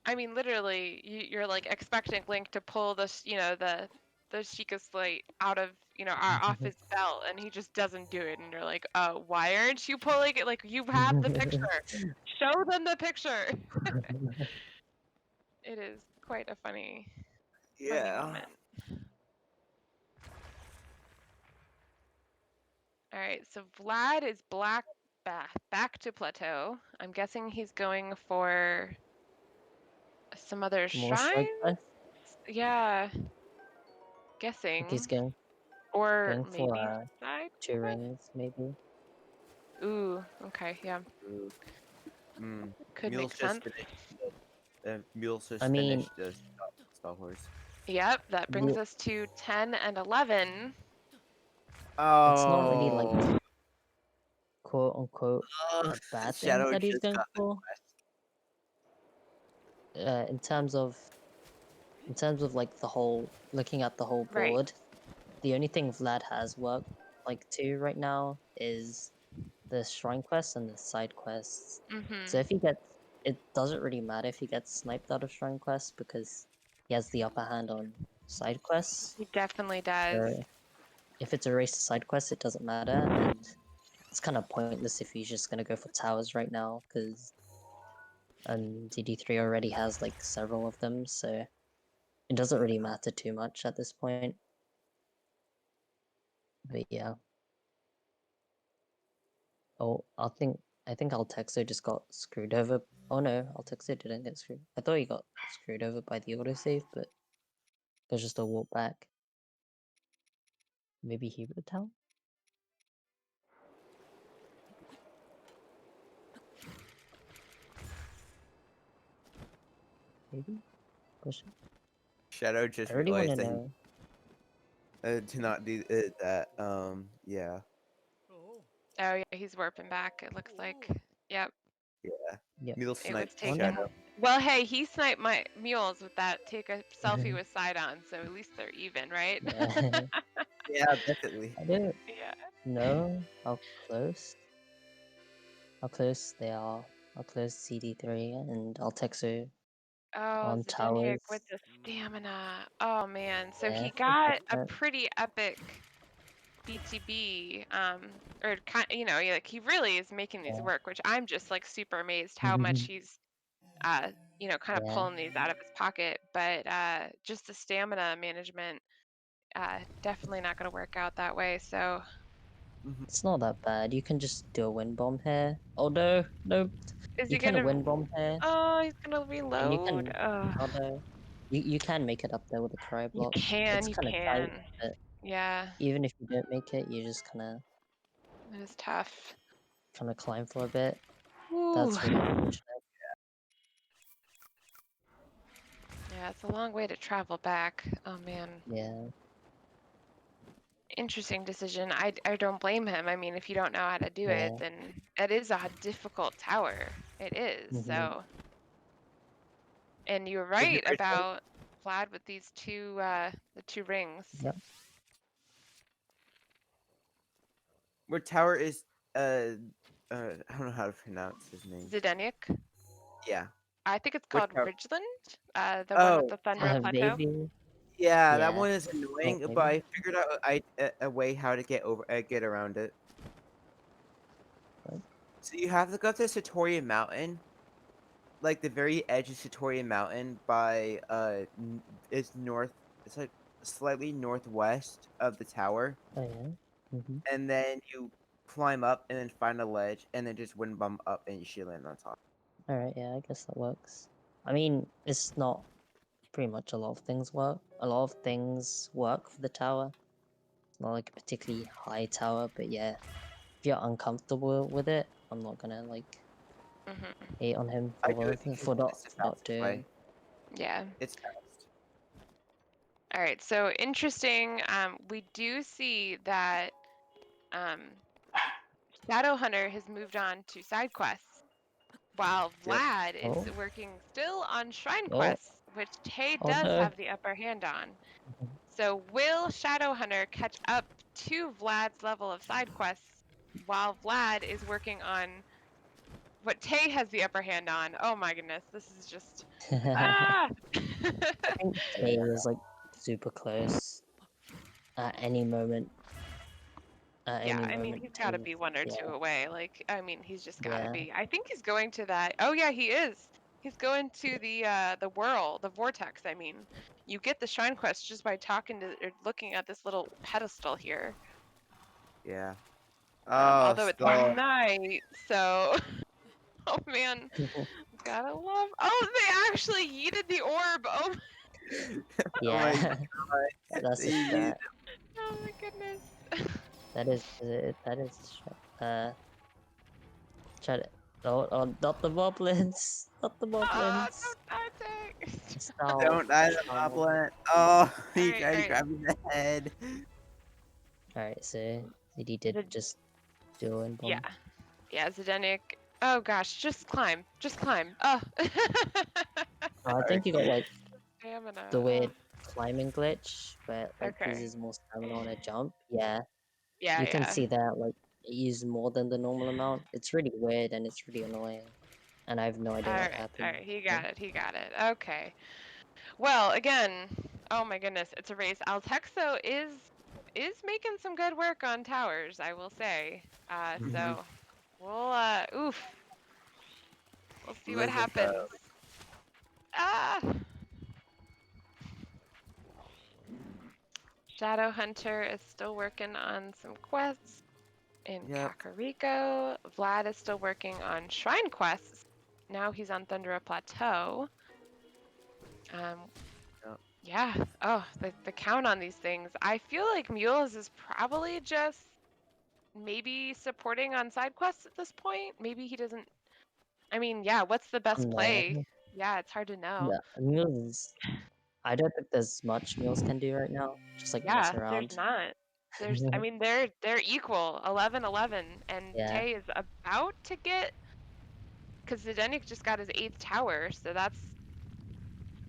I mean, literally, you're like expecting Link to pull the Sheikah slate out of off his belt, and he just doesn't do it. And you're like, why aren't you pulling it? Like you have the picture. Show them the picture. It is quite a funny Yeah. moment. All right, so Vlad is back to plateau. I'm guessing he's going for some other More shrine. strike quest. Yeah, I think he's guessing. going Or going for maybe side 2 quest? rings maybe. Ooh, okay, yeah. Ooh. Mm. Could make Mule's just sense. finished. Mule's I just mean, finished Star Wars. Yep, that brings you us to 10 and 11. it's not really like Oh. quote unquote Ugh, a bad thing Shadow that he's just going got the for. quest. In terms of like the whole looking at the whole Right. board, the only thing Vlad has worked like to right now is the shrine quests and the side quests. So Mm-hmm. if he gets, it doesn't really matter if he gets sniped out of shrine quests because he has the upper hand on side quests. He definitely does. So if it's a race to side quests, it doesn't matter, and it's kind of pointless if he's just gonna go for towers right now because DD3 already has like several of them, so it doesn't really matter too much at this point. But yeah. Oh, I think Altexo just got screwed over. Oh no, Altexo didn't get screwed. I thought he got screwed over by the autosave, but there's just a walk back. Maybe he would tell? Maybe? Question? Shadow I just really want realized to that know. to not do that. Yeah. Oh yeah, he's warping back, it looks like. Yep, Yeah. Yep. Mule it was sniped taken. Wonder. Shadow. Well, hey, he sniped my mules with that take a selfie with side on, so at least they're even, right? Yeah. Yeah, definitely. I don't Yeah. know how close. how close they are. How close CD3, and I'll text her Oh, on Zdeniak with towers. the stamina. Oh man, so Yeah, he for got a that. pretty epic BTB. Or kind, like he really is making these Yeah. work, which I'm just like super amazed how much he's kind of Yeah. pulling these out of his pocket. But just the stamina management, definitely not going to work out that way. So It's not that bad. You can just do a wind bomb here. Oh no, no. is You he can gonna? wind bomb here, Oh, he's gonna and you reload. can. Oh no. You can make it up there with a cryo You block. can, It's you kind of tight, can. but Yeah, even if you don't make it, you just it is tough. kind of climb for a bit. Ooh. That's really unfortunate. Yeah, it's a long way to travel back. Oh man. Yeah. Interesting decision. I don't blame him. I mean, if you don't know how to do it, Yeah. then it is a difficult tower. It is. Mhm. So, and you're Is it right very tight? about Vlad with these the two rings. Yep. What tower is I don't know how to pronounce his name. Zdenek. Yeah. I think it's Which called tower? Ridgeland. The one with Oh, the Thunder Plateau. Maybe. yeah, that Yeah. one is Oh, annoying, but maybe. I figured out a way how to get around it. What? So you have to go to Satori Mountain, like the very edge of Satori Mountain by it's north. It's like slightly northwest of the tower, Oh yeah. and then you climb up and then find a ledge, and then just wind bomb up, and you should land on top. All right. Yeah. I guess that works. I mean, it's not pretty much a lot of things work. A lot of things work for the tower. It's not like a particularly high tower, but yeah, if you're uncomfortable with it, I'm not gonna like Hmm. hate on him I do it because it's the for not fastest way. doing. Yeah. It's fast. All right. So interesting. We do see that um, Shadowhunter has moved on to side quests, while Yep. Vlad is Oh, working still on shrine oh, quests, which Tay oh does no. have the upper hand on. So will Shadowhunter catch up to Vlad's level of side quests while Vlad is working on what Tay has the upper hand on? Oh my goodness, this is just ah. I think Tay is like super close at any moment. At Yeah, any I mean, moment, he's got to Tay. be one or Yeah, two away. Like, I mean, he's just got to yeah. be. I think he's going to that. Oh yeah, he is. He's going to the whirl, the vortex. I mean, you get the shrine quest just by talking to or looking at this little pedestal here. Yeah. Oh, Although it's so night, so oh man, gotta love. Oh, they actually yeeted the orb. Oh, oh my Yeah, god. that's a You- strat. oh my goodness. That is a strat. Try to. Oh, oh, not the moblins! Not the Ah, moblins! don't die, Tay. Stop! Don't die the Stop! moblin. Oh, All he right, tried all to right. grab me in the head. Alright, so CD did just do a Yeah, bomb. yeah, Zdenek. Oh gosh, just climb, just climb. Oh. Oh, I Sorry. think you got like Stamina. the Oh, weird climbing glitch where it like okay. uses more stamina on a jump. Yeah, Yeah, you can yeah. see that like it uses more than the normal amount. It's really weird and it's really annoying. And I have no idea what All happened. right. He Yeah. got it. He got it. Okay. Well, again, oh my goodness, it's a race. Altexo is making some good work on towers, I will say. Mhm. So we'll oof, we'll see what Look at the. happens. Ah, Shadow Hunter is still working on some quests in Yep. Kakariko. Vlad is still working on shrine quests. Now he's on Thundera Plateau. Um, Yep. yeah. Oh, the count on these things. I feel like Mules is probably just maybe supporting on side quests at this point. Maybe he doesn't. I mean, yeah, what's the best No, play? Yeah, it's hard to know. yeah, mules. I don't think there's much mules can do right now. Just like mess Yeah, there's around. not. I mean, they're equal, 11-11, and Yeah. Tay is about to get, because Zdenek just got his 8th tower, so that's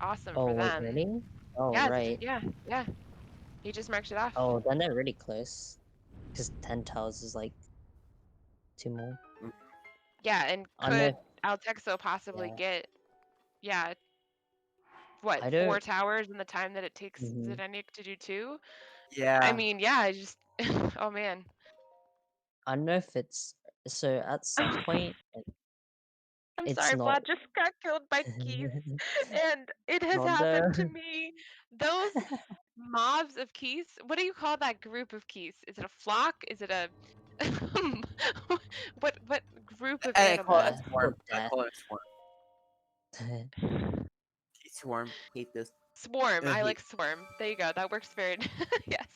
awesome Oh for wait, them. really? Oh Yeah, right. yeah, he just marked it off. Oh, then they're really close. Because 10 tiles is like two more. Yeah, and I know. could Altexo possibly Yeah, get, yeah, what, I 4 don't. towers in the time that it takes hmm Zdenek to do 2? I Yeah. mean, yeah, I just oh man. I don't know if it's so. At some point, I'm it's sorry, not. Vlad just got killed by geese, and it has Oh no. happened to me. Those mobs of geese, what do you call that group of geese? Is it a flock? Is it a what group of I call it a animals? swarm. I Death. call it a swarm. Swarm. Hate this. Swarm. I Hate. like swarm. There you go. That works very yes.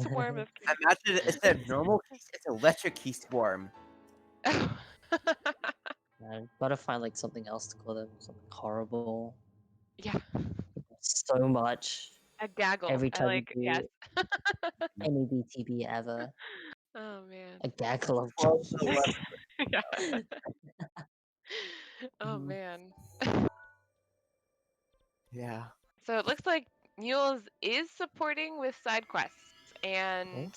Swarm of geese. Imagine it, instead of normal keys, it's electric key swarm. Gotta find like something else to call them. Something horrible. Yeah, So much. a gaggle. Every I time you like yes. do any BTB ever, Oh man. a gaggle of 12 geese. to 11. Yeah. Oh Mhm. man. Yeah. So it looks like Mules is supporting with side quests, Oh, and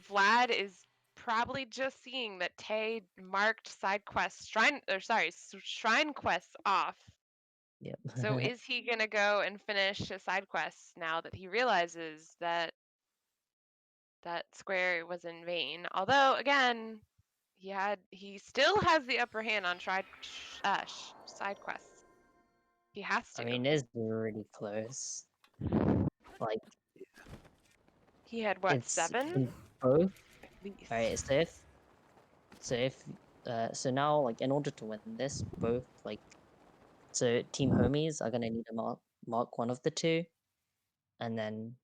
Vlad is probably just seeing that Tay marked side quests shrine quests off. yep. So is he gonna go and finish his side quests now that he realizes that that square was in vain? Although again, he still has the upper hand on side quests. He has I to. mean, it's really close. Like, He had what, it's 7? in both. At least. Alright, so now, like, in order to win this, both, like, so Team Homies are gonna need to mark one of the two, and then,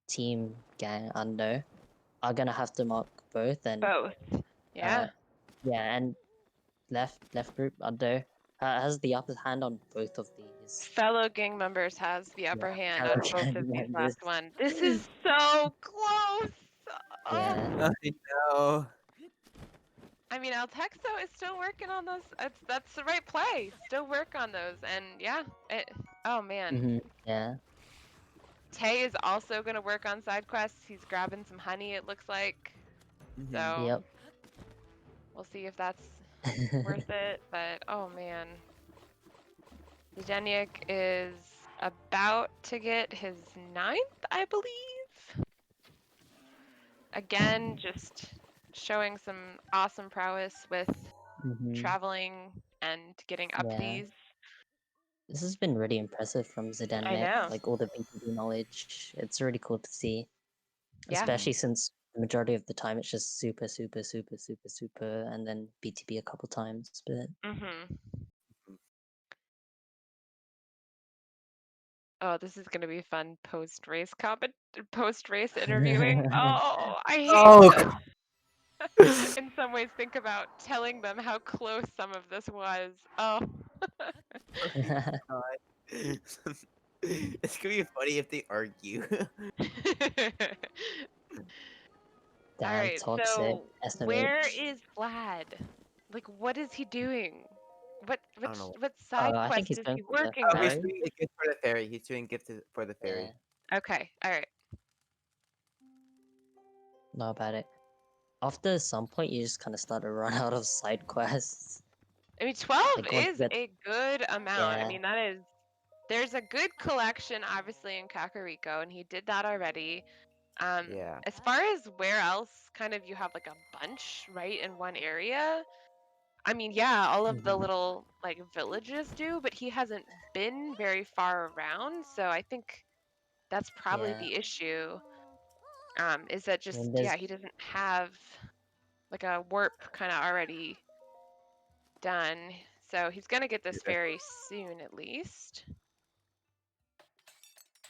Team Gang Undo are gonna have to mark both, and, Both. uh, Yeah. yeah, and left group Undo has the upper hand on both of these. Fellow gang members has the Yeah, upper hand fellow on both gang of these members. last one. This is so close. Yeah. Oh. I know. I mean, Altexo is still working on those. That's the right play. Still work on those, and yeah. Oh man. Yeah. Tay is also gonna work on side quests. He's grabbing some honey. It looks like. So Yep. we'll see if that's worth it. But oh man. Zdenek is about to get his 9th, I believe. Again, just showing some awesome prowess with traveling and getting up Yeah. these. This has been really impressive from I Zdenek, know. like all the BTB knowledge. It's really cool to see, Yeah. especially since the majority of the time it's just super, and then BTB a couple times. But Mhm. Oh, this is gonna be fun post race interviewing. Oh, I hate Oh, to God. in some ways think about telling them how close some of this was. Oh. God. It's gonna be funny if they argue. All damn right, toxic so where SMH. is Vlad? Like, what is he doing? I don't know. What Oh, side I think quest he's is going he for the working Oh, he's on? ferry. doing a gift for the fairy. He's doing gift for the Yeah, fairy. Okay, all right. not about it. After some point, you just kind of start to run out of side quests. I mean, 12 Like once is you get, a good amount. I yeah, mean, there's a good collection, obviously, in Kakariko, and he did that already. Yeah. As far as where else kind of you have like a bunch, right, in one area, I mean, yeah, all of the mhm, little like villages do, but he hasn't been very far around, so I think that's probably yeah. the issue. Is that I just mean, yeah, there's he doesn't have like a warp kind of already done. So he's gonna get this Yeah. very soon at least.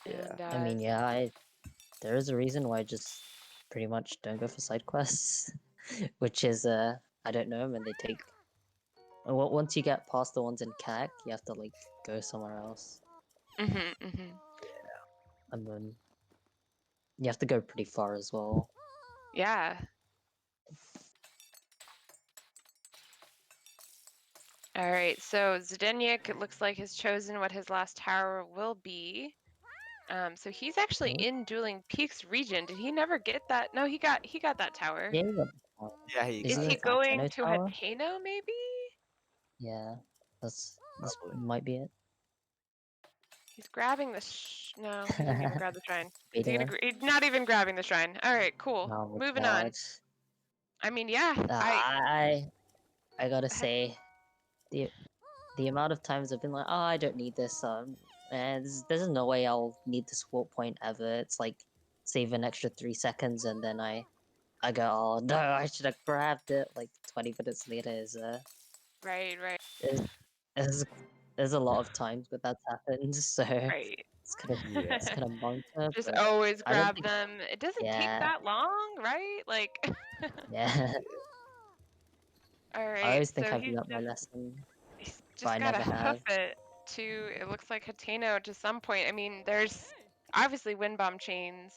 Yeah. And I mean, yeah, there is a reason why I just pretty much don't go for side quests, which is I don't know, and they take. Once you get past the ones in CAC, you have to like go somewhere else, mhm, mhm. and then you have to go pretty far as well. Yeah. All right. So Zdenek, it looks like has chosen what his last tower will be. So he's actually Oh, in Dueling Peaks region. Did he never get that? No, he got that tower. yeah, Yeah, he Is Is he he does. with going Hateno to Tower? Hateno, maybe? Yeah, this Probably. might be it. He's grabbing the no, he didn't even grab the shrine. Is he Beating gonna? him. He's not even grabbing the shrine. All right, cool. Oh my Moving on. god. I mean, yeah, I gotta had- say, the the amount of times I've been like, oh, I don't need this. And there's no way I'll need this warp point ever. It's like save an extra 3 seconds, and then I go, oh no, I should have grabbed it. Like 20 minutes later right, right, is there's there's a lot of times where that's happened. So right. Yeah. it's kind of bunker, Just but always I don't grab think them. It doesn't take yeah that long, right? Like, yeah. all I right. always think So I've learnt my lesson, he's but just I gotta never hoof have. it to. It looks like Hateno to some point. I mean, there's obviously wind bomb chains.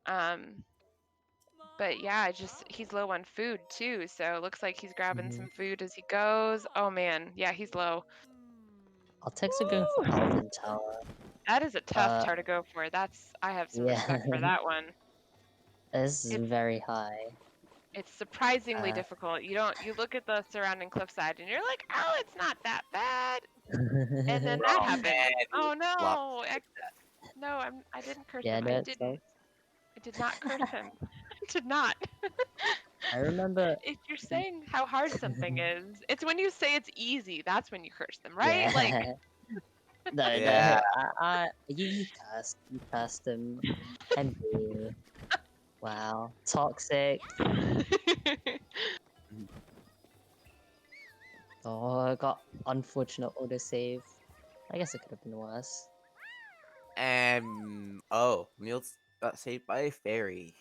Um, but yeah, just he's low on food too. So it looks like he's grabbing Mhm. some food as he goes. Oh man, yeah, he's low. I'll text are going for Woo! Elden Tower. That is a tough Uh, tower to go for. I have some yeah, respect for that one. this is It's very high. it's surprisingly Uh, difficult. You look at the surrounding cliffside and you're like, "Oh, it's not that bad." And then that Oh happens. man, he Oh flopped. no. No, I didn't curse yeah, him. I no, it didn't. sucks. I did not curse him. I did not. I remember. If you're saying how hard something is, it's when you say it's easy, that's when you curse them, right? Like Yeah, no, Yeah. no. You cursed them. MB. Wow, toxic. Oh, I got unfortunate autosave. I guess it could have been worse. And Niels got saved by a fairy.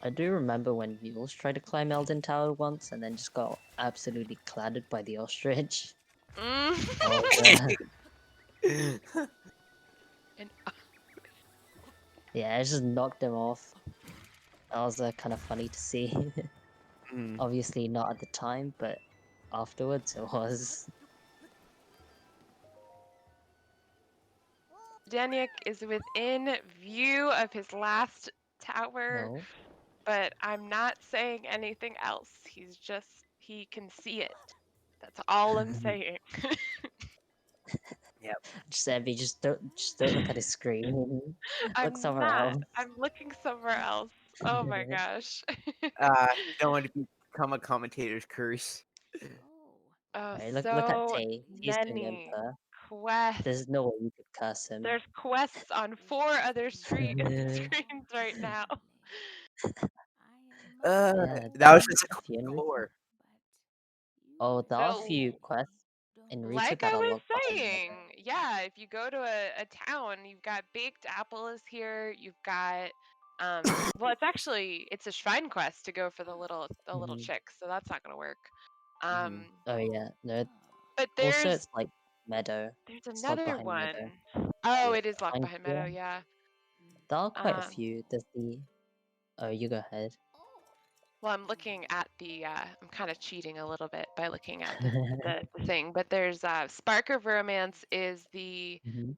I do remember when Mules tried to climb Elden Tower once and then just got absolutely clattered by the ostrich. Oh, Mm. And yeah, it just knocked him off. That was kind of funny to see. Mm. Obviously not at the time, but afterwards it was. Daniek is within view of his last tower, No. but I'm not saying anything else. He can see it. That's all I'm saying. Yep. Just Abby, just don't look at his screen. Look I'm somewhere not. else. I'm looking somewhere else. Oh my gosh. You don't want to become a commentator's curse. Oh, Alright, look at so Tay. He's doing many Emperor. quests. There's no way you could curse him. There's quests on 4 other screens right now. Yeah, That was just a a few in Rita. core. Oh, there are a So, few quests in Rita like that I are was locked behind saying, Meta. yeah, if you go to a town, you've got Baked Apple is here. You've got, well, it's a shrine quest to go for the little Mhm. chick, so that's not gonna work. Hmm. Oh yeah, no. But Also, there's it's like Meadow. there's It's locked another behind Meadow. one. Oh, Yeah. it is locked Behind behind Meadow, here, yeah. there are quite a Um, few. There's the. Oh, you go ahead. well, I'm looking at I'm kind of cheating a little bit by looking at the thing, but there's Spark of Romance is the Mhm.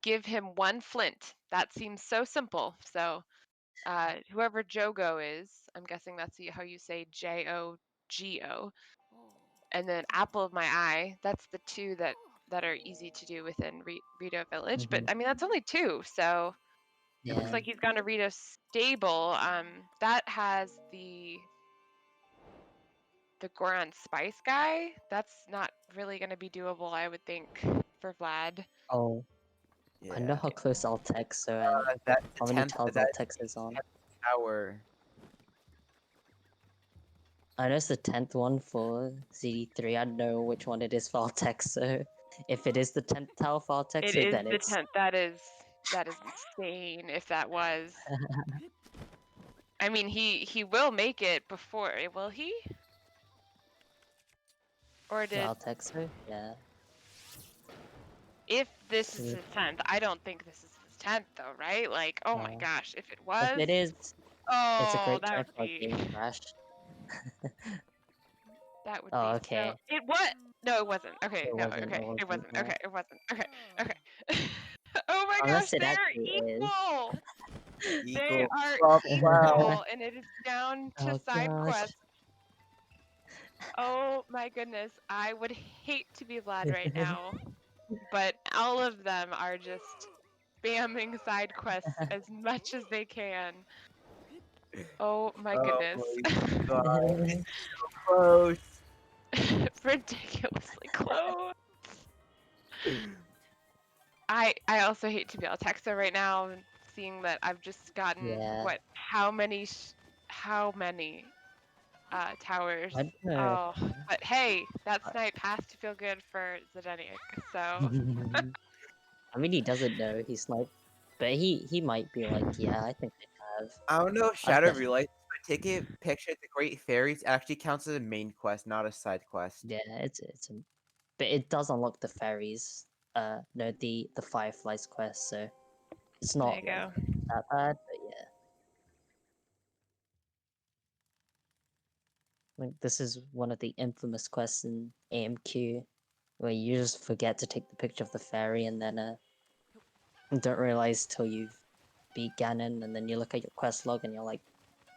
give him 1 flint. That seems so simple. So whoever Jogo is, I'm guessing that's how you say Jogo. And then Apple of My Eye, that's the two that are easy to do within Rito Village. But Mhm. I mean, that's only 2, so it looks Yeah. like he's gone to Rito Stable. That has the Goron Spice guy. That's not really going to be doable, I would think, for Vlad. Oh, I know Yeah. how close Altex are and That's the how many tenth. tiles That Altex is on. tower. I know it's the 10th one for ZD3. I know which one it is for Altex, so if it is the 10th tile for It Altex, is then the it's 10th. That is insane if that was. I mean, he will make it before, will he? Or for did Altex, so yeah. if this is 'Cause his 10th, I don't think this is his 10th though, right? Like, oh my uh, gosh, if it if was, it is, it's a oh, great time for a game crash. that would Oh, be so. okay. It what? No, it wasn't. Okay, It no, wasn't. It okay, it wasn't. wasn't. Yeah. Okay, it wasn't. Okay, okay. Oh my gosh, Unless it they're actually is. equal. They Eagle. are Wow. equal, and it is down to Oh side gosh. quests. Oh my goodness, I would hate to be Vlad right now, but all of them are just spamming side quests as much as they can. Oh my Oh goodness. my god. It's so close. Ridiculously close. I also hate to be Altexa right now, and seeing that I've just gotten Yeah. how many towers. I don't know. Oh, but hey, that snipe has to feel good for Zdenek. So I mean, he doesn't know he's sniped, but he might be like, yeah, I think I have. I don't know if I've Shadow definitely, realized, but taking a picture of the Great Fairies actually counts as a main quest, not a side quest. yeah, it's a, but it does unlock the fairies. No, the fireflies quest, so it's there not you like go. that bad. But yeah, like this is one of the infamous quests in AMQ where you just forget to take the picture of the fairy and then don't realize till you've beat Ganon, and then you look at your quest log and you're like,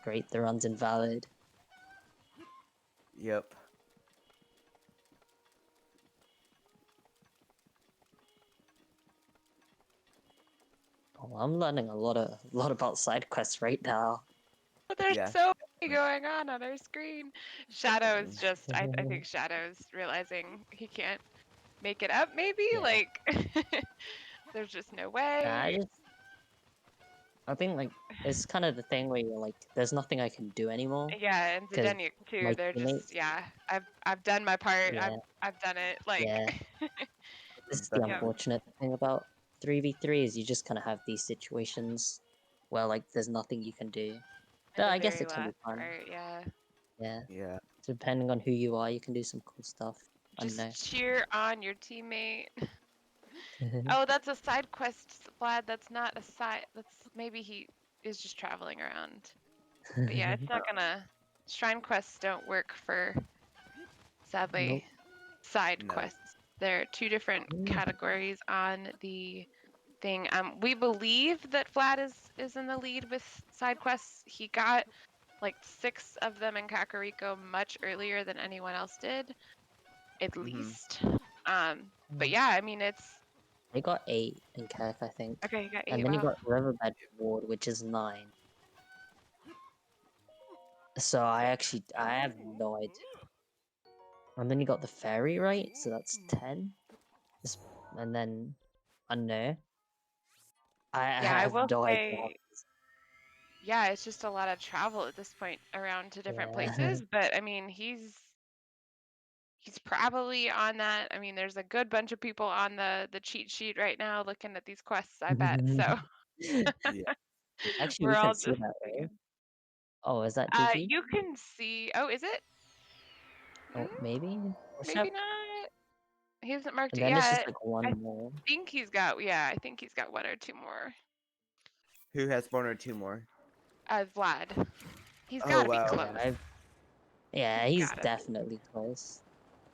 great, the run's invalid. Yep. Oh, I'm learning a lot about side quests right now. But there's Yeah. so many going on our screen. Shadow is just, I think Shadow's realizing he can't make it up, maybe? Yeah, Like, there's just no way. I think like it's kind of the thing where you're like, there's nothing I can do anymore Yeah, and because Zdenek too. my They're just, teammates. yeah. I've done my part. Yeah, I've done it. Like, yeah. This is the That's yeah, unfortunate thing about 3v3 is you just kind of have these situations where like there's nothing you can do. in But the I guess very it can be last fun. part. Yeah. Yeah, yeah. depending on who you are, you can do some cool stuff. I don't know. Just cheer on your teammate. Oh, that's a side quest, Vlad. That's not a side. That's maybe he is just traveling around. But yeah, it's not gonna. Shrine quests don't work for, Nope. sadly, side No. quests. There are two different Mm. categories on the thing. We believe that Vlad is in the lead with side quests. He got like 6 of them in Kakariko much earlier than anyone else did, at Mm-hmm. least. But yeah, I mean it's He got 8 in Kirk, I think. okay. You got And 8. then he Wow. got Riverbed Ward, which is 9. So I have no idea. And then you got the fairy, right? So that's 10. And then, I don't know. I Yeah, I have will no idea. say, yeah, it's just a lot of travel at this point around to different Yeah. places. But I mean, he's probably on that. I mean, there's a good bunch of people on the cheat sheet right now looking at these quests, I bet. So Yeah. Actually, we we're can all see just that, thinking. right? Oh, is that GG? You can see. Oh, is it? Mm, Oh, maybe? Or maybe check. not. He hasn't marked And it then it's yet. just like I one more. think he's got. Yeah, I think he's got 1 or 2 more. Who has 1 or 2 more? Vlad. He's Oh got to be wow. Yeah, close. yeah, He's he's gotta be. definitely close.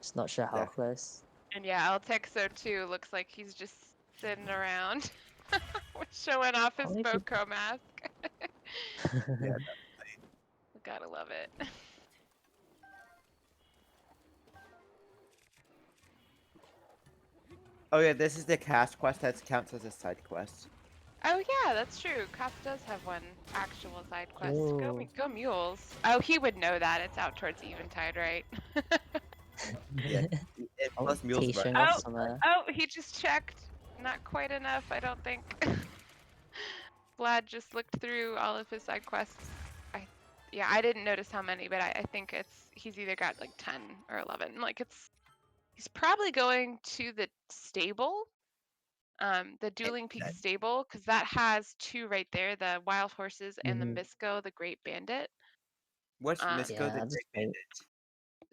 Just not sure how Def- close. And yeah, El Texo too looks like he's just sitting around showing off his Probably could. Boko mask. yeah. Gotta love it. Oh yeah, this is the cast quest that counts as a side quest. Oh yeah, that's true. Cops does have 1 actual side quest. Ooh. Go mules. Oh, he would know that. It's out towards Eventide, right? Yeah. And Oh, plus mules T run. showing off Oh, some oh, he just checked. Not quite enough, I don't think. Vlad just looked through all of his side quests. Yeah, I didn't notice how many, but I think he's either got like 10 or 11. Like he's probably going to the stable, the Dueling Peak that- stable, because that has 2 right there, the Wild Horses and the Mhm. Misco, the Great Bandit. What's Um, Misco the Yeah, just Great wait. Bandit?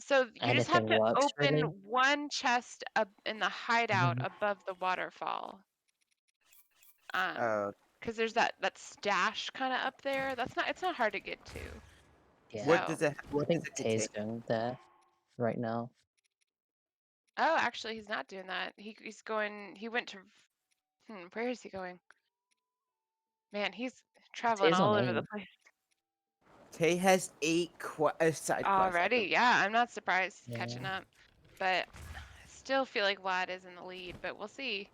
so you just have Anything to works, open really. 1 chest up in the hideout above the waterfall. Uh, Because there's that stash kind of up there. It's not hard to get to. Yeah. what So, does it? I What does think it contain? Tay's going there right now. oh, actually, he's not doing that. He went to, where is he going? Man, he's traveling Tay's all on over the 8. place Tay has 8 side quests. I already. think. Yeah, I'm not surprised he's Yeah. catching up. But I still feel like Vlad is in the lead, but we'll see.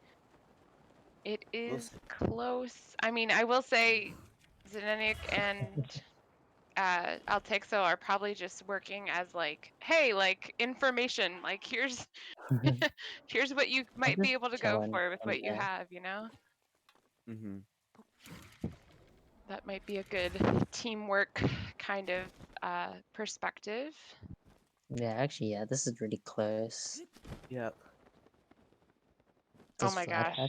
It We'll is see. close. I mean, I will say Zdenek and Altexo are probably just working as like, hey, like information, like here's here's what you I'm might be just able to go chilling for with in what you here. have, you know? Mm-hmm. That might be a good teamwork kind of perspective. Yeah, actually, yeah, this is really close. Yep. Oh Does my Vlad gosh. have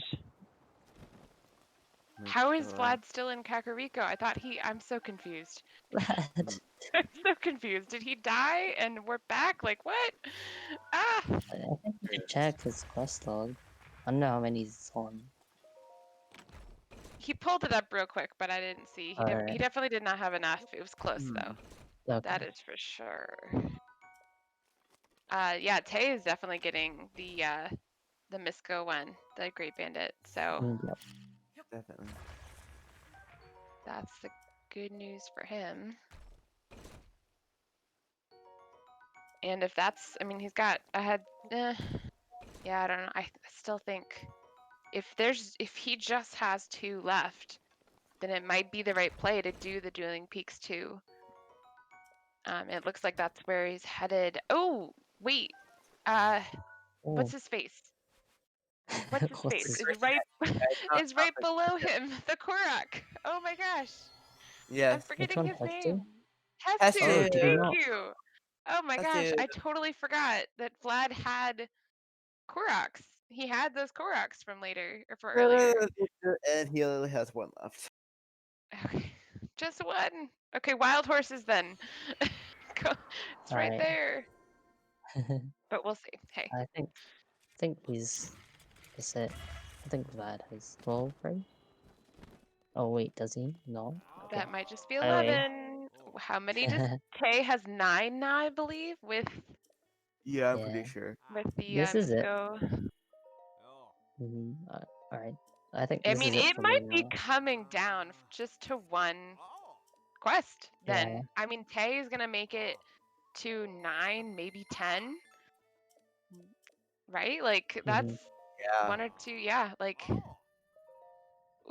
Make How is sure. Vlad still in Kakariko? I thought I'm so confused. Vlad? I'm so confused. Did he die and we're back? Like what? Ah! I think we should check his quest log. I don't know how many he's on. He pulled it up real quick, but I didn't see. He Alright, definitely did not have enough. It was close Hmm. though. okay. That is for sure. Yeah, Tay is definitely getting the Misco one, the Great Bandit. So Yep. Definitely. that's the good news for him. And if that's, I mean, he's got ahead. Yeah, I don't know. I still think if he just has 2 left, then it might be the right play to do the Dueling Peaks too. It looks like that's where he's headed. Oh, wait. Oh, What's his face? What's his what's face? his... Is right Not is right the- below him. The Korok. Oh my gosh. I'm Yes. Which forgetting one his has name. to? Oh, Hestu. did he Hestu. Thank not? you. Oh my gosh. Hestu. I totally forgot that Vlad had Koroks. He had those Koroks from later or for earlier. And he only has 1 left. Okay. Just one. Okay, wild horses then. It's right Alright. there. But we'll see. Hey. I think he's... That's it. I think Vlad has 12, right? Oh wait, does he? No? Okay. That might just be Anyway. 11. How many does Tay has 9 now, I believe, with Yeah, I'm Yeah. pretty sure. the This is it. Misco. Alright. I think I this mean, is it it for me might be now. coming down just to 1 quest Yeah. then. I mean, Tay is gonna make it to 9, maybe 10, right? Like that's Yeah. 1 or 2. Yeah, like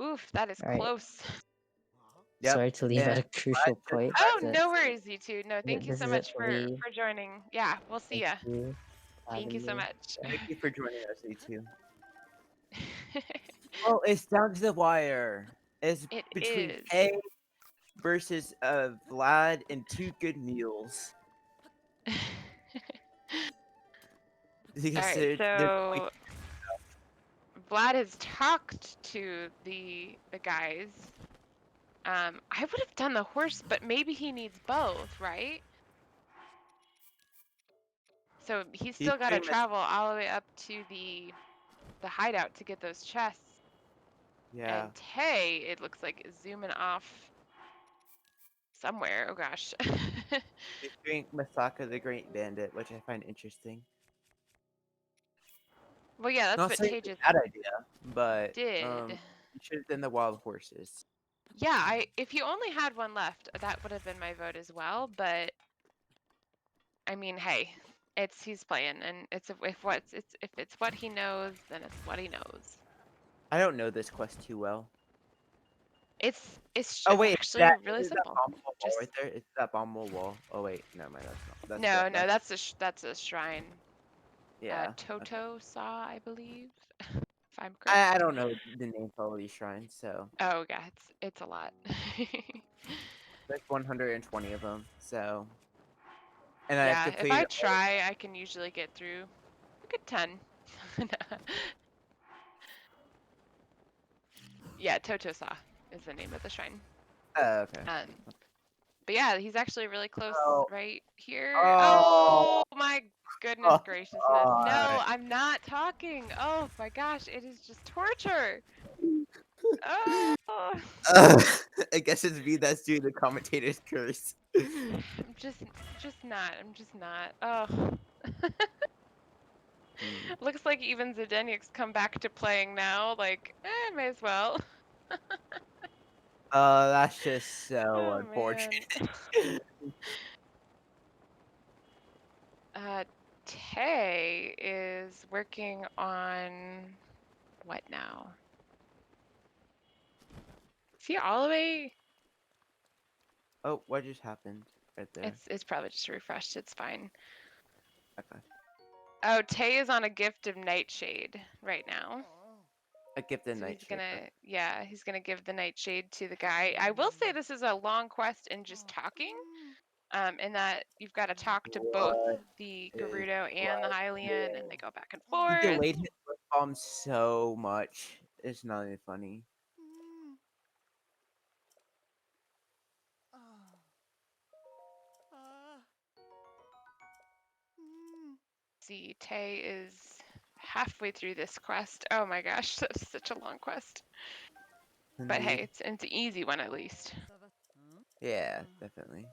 oof, that is Alright. close. Yep. Sorry to leave at a And crucial just point, Oh, but no worries, you two. No, thank you this so is it much for for me. joining. Yeah, we'll see Thank ya. you for Thank you having so me. much. Thank you for joining us, A2. Well, it's down to the wire. It's It between is. Tay versus Vlad and 2 good meals. All Because right, they're so Vlad has talked to the guys. I would have done the horse, but maybe he needs both, right? So he's he's still got to doing travel all the way up to the hideout to get those chests. Yeah. And Tay, it looks like, is zooming off somewhere. Oh gosh. He's doing Masaka the Great Bandit, which I find interesting. Well, yeah, that's Not what saying Tay it's a just bad idea, but did. you should have done the wild horses. Yeah, if you only had 1 left, that would have been my vote as well. But I mean, hey, he's playing, and if it's what he knows, then it's what he knows. I don't know this quest too well. It's Oh wait, actually really is that simple. bombable wall Just right there? It's that bombable wall. Oh wait, never mind. That's not. no, that's a shrine. Yeah. Okay. Toto saw, I believe, if I'm I correct. don't know the name for all these shrines, so Oh yeah, it's a lot. there's 120 of them. So, and I've Yeah, if I completed. try, I can usually get through a good 10. Yeah, Toto saw is the name of the shrine. Okay. But yeah, he's actually really close Oh. right here. Oh. Oh my goodness graciousness. No, God. I'm not talking. Oh my gosh, it is just torture. Oh, I guess it's me that's doing the commentator's curse. I'm just not. I'm just not. Oh. Looks like even Zdenek's come back to playing now. Like, may as well. Oh, that's just so Oh unfortunate. man. Tay is working on what now? Is he all the way? Oh, what just happened right there? It's probably just refreshed. It's fine. Okay. Oh, Tay is on a gift of Nightshade right now. A gift of So he's nightshade. he's gonna give the Nightshade to the guy. I will say this is a long quest in just talking. In that you've got to talk to both What the is Gerudo and the Hylian, and they go back and He forth. delayed his lip balm so much. It's not even funny. See, Tay is halfway through this quest. Oh my gosh, that's such a long quest. But hey, Indeed. it's an easy one at least. Yeah, definitely.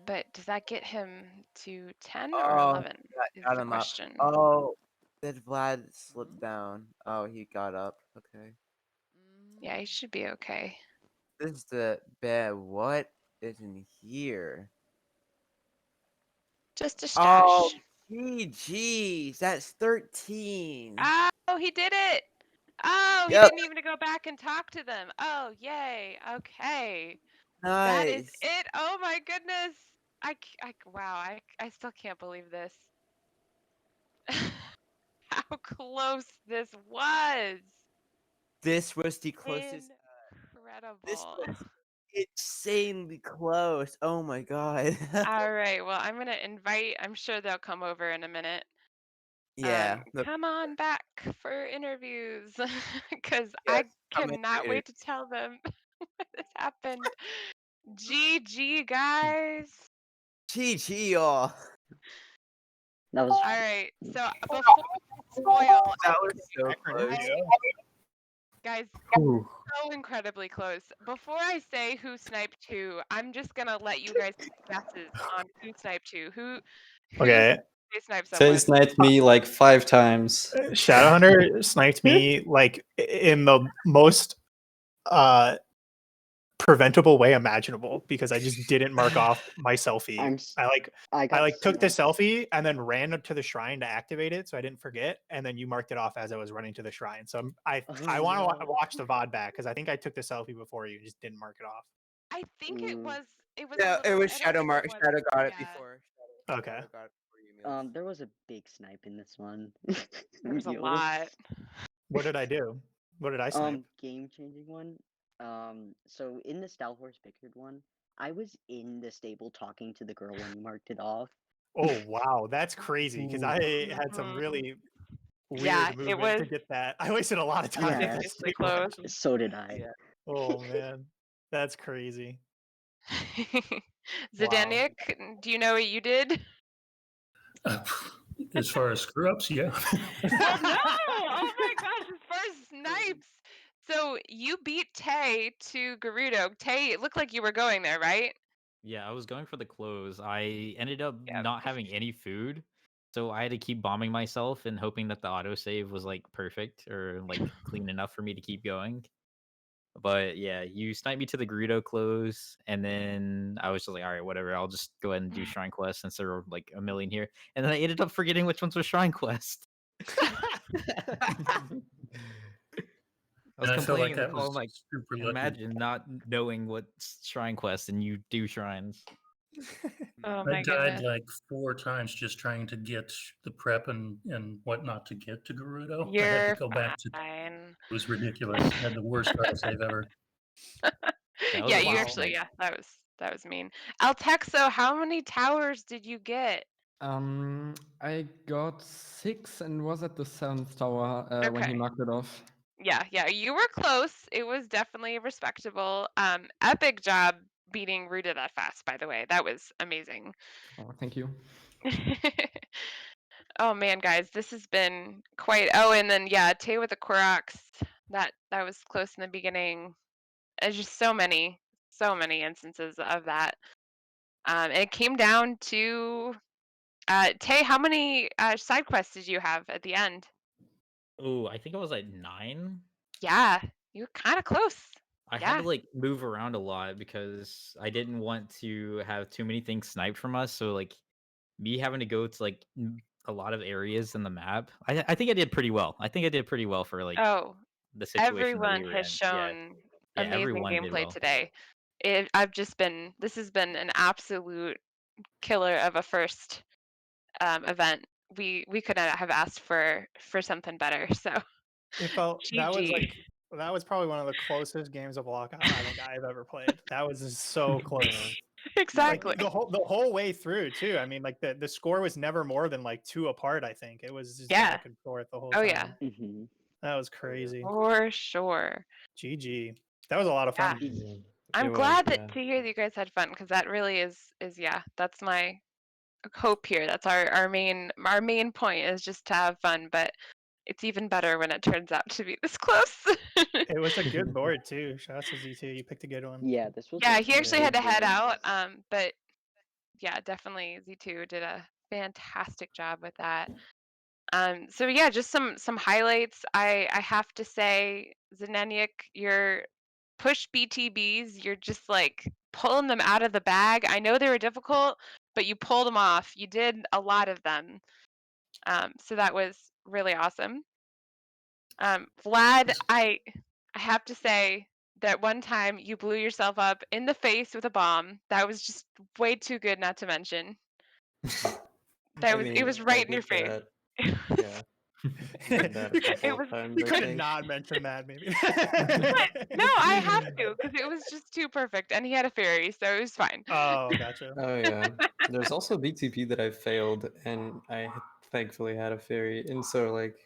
But does that get him to 10 or Oh, 11 is got the him up. question. Oh, did Vlad slip down? Oh, he got up. Okay. Yeah, he should be okay. This is the bed. What is in here? Just a Oh, stash. GG's. That's 13. Oh, he did it! Oh, he Yep. didn't even go back and talk to them. Oh, yay. Okay. That is Nice. it. Oh my goodness. Wow, I still can't believe this. How close this was. This was the closest. This Incredible. was insanely close. Oh my god. All right, well, I'm going to invite, I'm sure they'll come over in a minute. Yeah. Come on back for interviews because Yes, I coming cannot later. wait to tell them what has happened. GG, guys. GG, y'all. That was All right, so before I spoil That was so I, close. guys, Ooh. so incredibly close. Before I say who sniped who, I'm just gonna let you guys make guesses on who sniped who Okay. they sniped Tay someone. sniped me like 5 times. Shadowhunter sniped me like in the most preventable way imaginable because I just didn't mark off my selfie. I got took the sniped. selfie and then ran to the shrine to activate it so I didn't forget, and then you marked it off as I was running to the shrine. So I Oh, want to no. watch the VOD back because I think I took the selfie before you, just didn't mark it off. I think it Mm. was a No, it little. was I don't think it was. Shadow got it Yeah, before. Okay. Shadow got it before you, Meals. There was a big snipe in this one. there was a Yo. lot. What did I do? What did I snipe? Game changing one. So in the Stalhorse Pickard one, I was in the stable talking to the girl when you marked it off. Oh wow, that's crazy because I had some Mhm. really Yeah, weird it movement to was get that. I wasted a lot of time in Yeah, that ridiculously stable, close. actually. so did I. Yeah. Oh man, that's crazy. Wow. Zidanic, do you know what you did? As far as screw ups, yeah. Well, no! Oh my gosh, his first snipes. So you beat Tay to Gerudo. Tay, it looked like you were going there, right? Yeah, I was going for the clothes. I ended up Yep. not having any food, so I had to keep bombing myself and hoping that the autosave was like perfect or like clean enough for me to keep going. But yeah, you sniped me to the Greedo clothes, and then I was just like, all right, whatever. I'll just go ahead and do Shrine Quest since there were like a million here. And then I ended up forgetting which ones were Shrine Quest. I was And I feel complaining like in the that call, was I'm like, super lucky. imagine not knowing what Shrine Quest and you do shrines. Oh I my died goodness. like 4 times just trying to get the prep and what not to get to Gerudo. I had to You're go back to fine. it was ridiculous. I had the worst autosave ever. That was Yeah, a you big actually, snipe. yeah, that was mean. Altexo, how many towers did you get? I got 6 and was at the 7th tower when he Okay. marked it off. Yeah, you were close. It was definitely respectable. Epic job beating Ruta that fast, by the way. That was amazing. Oh, thank you. Oh man, guys, this has been quite. Oh, and then yeah, Tay with the Koroks. That was close in the beginning. There's just so many instances of that. And it came down to Tay. How many side quests did you have at the end? Oh, I think I was at 9. Yeah, you were kind of close. I had Yeah. to like move around a lot because I didn't want to have too many things sniped from us. So like me having to go to like a lot of areas in the map. I think I did pretty well. I think I did pretty well for like Oh, the situation that we everyone were has in. Yeah. shown Yeah, amazing everyone did gameplay well. today. This has been an absolute killer of a first event. We could not have asked for something better. So It felt that was GG. that was probably one of the closest games of Lockout I think I've ever played. That was just so close. Like Exactly. the whole way through too. I mean, like the score was never more than like 2 apart, I think. It was just Yeah. back and forth the whole Oh time. yeah, Mm-hmm. That was crazy. for sure. GG. That was a lot of Yeah. fun. Mhm. I'm It was, glad yeah. that to hear that you guys had fun because that really is yeah, that's my hope here. That's our main point is just to have fun, but it's even better when it turns out to be this close. It was a good board too. Shout out to Z2. You picked a good one. Yeah, this was Yeah, a he actually Yeah. had to good head board. out. But yeah, definitely Z2 did a fantastic job with that. So yeah, just some highlights. I have to say, Zaneniak, your push BTBs, you're just like pulling them out of the bag. I know they were difficult, but you pulled them off. You did a lot of them. So that was really awesome. Vlad, I have to say that one time you blew yourself up in the face with a bomb. That was just way too good not to mention. I It mean, was I right in your did face. that. Yeah, did that a couple It of was times, You I could think. not mention that maybe. what? No, I have to because it was just too perfect, and he had a fairy, so it was fine. Oh, gotcha. Oh yeah. There's also BTP that I failed, and thankfully had a fairy, and so like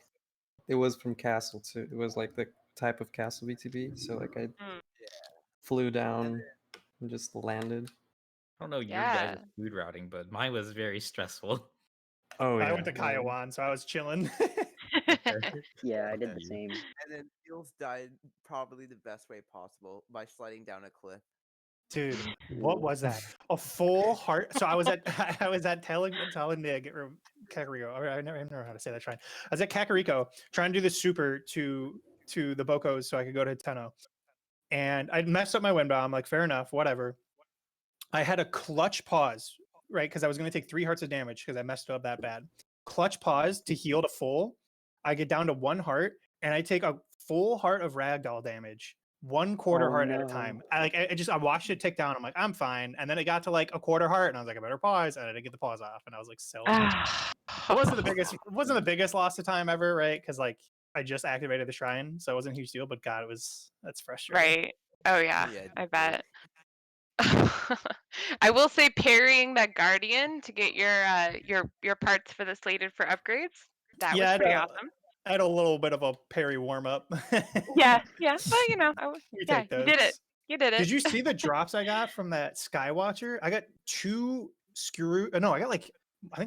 it was from castle too. It was like the type of castle BTP. So like I Mm, flew down and just landed. I don't know your yeah. guys' food routing, but mine was very stressful. Oh I yeah. went to Kiowan, so I was chilling. Yeah, I did Okay. the same. And then Niels died probably the best way possible by sliding down a cliff. Dude, what was that? A full heart. So I was at Talladega or Kakariko. Or I never know how to say that. I was at Kakariko trying to do the super to the Bocos so I could go to Tenno. And I messed up my window. I'm like, fair enough, whatever. I had a clutch pause, right? Because I was going to take 3 hearts of damage because I messed up that bad. Clutch pause to heal to full. I get down to 1 heart, and I take a full heart of ragdoll damage, 1/4 Oh, heart at a time. no. I watched it tick down. I'm like, I'm fine. And then it got to like 1/4 heart, and I was like, I better pause. And I didn't get the pause off, and I was like, so pissed. It wasn't the biggest loss of time ever, right? Because like I just activated the shrine, so it wasn't a huge deal. But God, that's frustrating. Right. Oh yeah, Yeah, I bet. I will say parrying that guardian to get your parts for the slated for upgrades. That was Yeah, pretty awesome. I had a little bit of a parry warm up. Yeah, but you know, We yeah, take you did it. those. You did it. Did you see the drops I got from that Skywatcher? I got 2 screw. No, I think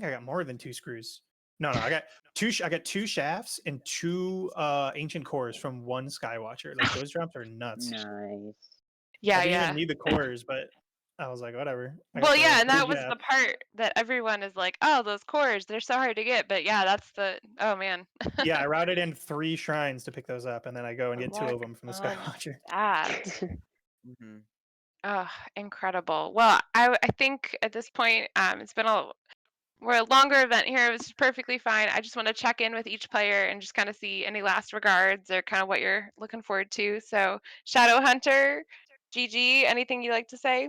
I got more than 2 screws. No, I got 2. I got 2 shafts and 2 ancient cores from 1 Skywatcher. Like those drops are nuts. Nice. I Yeah, didn't yeah. even need the cores, but I was like, whatever. Well, yeah, and that was the the part that everyone is like, "Oh, those cores, they're so hard to get." But yeah, that's the oh man. Yeah, I routed in 3 shrines to pick those up, and then I go and get 2 Luck of them from the on Skywatcher. that. Mm-hmm. Oh, incredible. Well, I think at this point, we're a longer event here. It was perfectly fine. I just want to check in with each player and just kind of see any last regards or kind of what you're looking forward to. So, Shadow Hunter, GG, anything you'd like to say?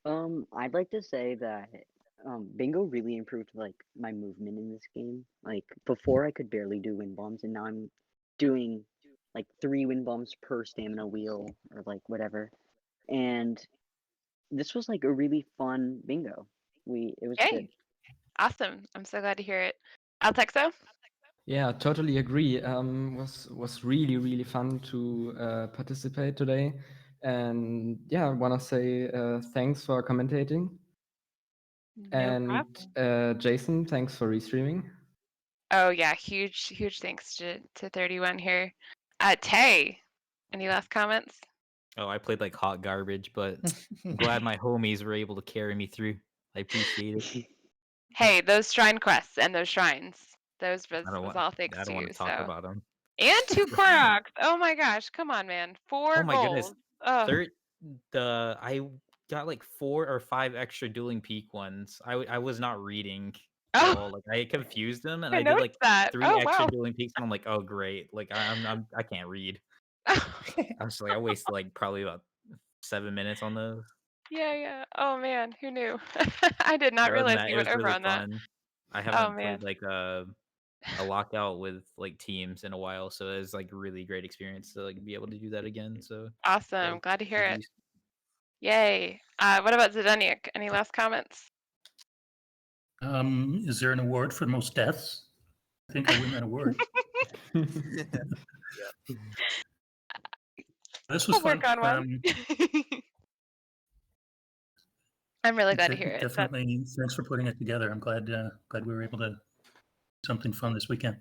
I'd like to say that Bingo really improved like my movement in this game. Like before I could barely do wind bombs, and now I'm doing like 3 wind bombs per stamina wheel or like whatever. And this was like a really fun bingo. It was Yay. good. Awesome. I'm so glad to hear it. Altexo? Yeah, totally agree. Was really fun to participate today, and yeah, I want to say thanks for commentating, No and problem. Jason, thanks for restreaming. Oh yeah, huge thanks to 31 here. Tay, any last comments? Oh, I played like hot garbage, but I'm glad my homies were able to carry me through. I appreciate it. Hey, those shrine quests and those shrines, those was I don't want all thanks I to don't want you. to talk So about them. And 2 Koroks. Oh my gosh, come on, man. 4 Oh my goodness. goals. Oh, I got like 4 or 5 extra dueling peak ones. I was not reading at oh, all. Like I confused them, and I I did like noticed that. 3 Oh extra wow. dueling peaks, and I'm like, oh great. Like I can't read. I was like, I wasted like probably about 7 minutes on those. Yeah. Oh man, who knew? I did not But other than realize that, you it went was over really on that. fun. I Oh haven't man. played like a lockout with like teams in a while, so it's like a really great experience to like be able to do that again. So Awesome. Glad to hear it. GG's. Yay. What about Zidaniak? Any last comments? Is there an award for the most deaths? I think I'll win that award. This was I'll fun. work on one. I'm really glad to hear it. Definitely, thanks for putting it together. I'm glad we were able to do something fun this weekend.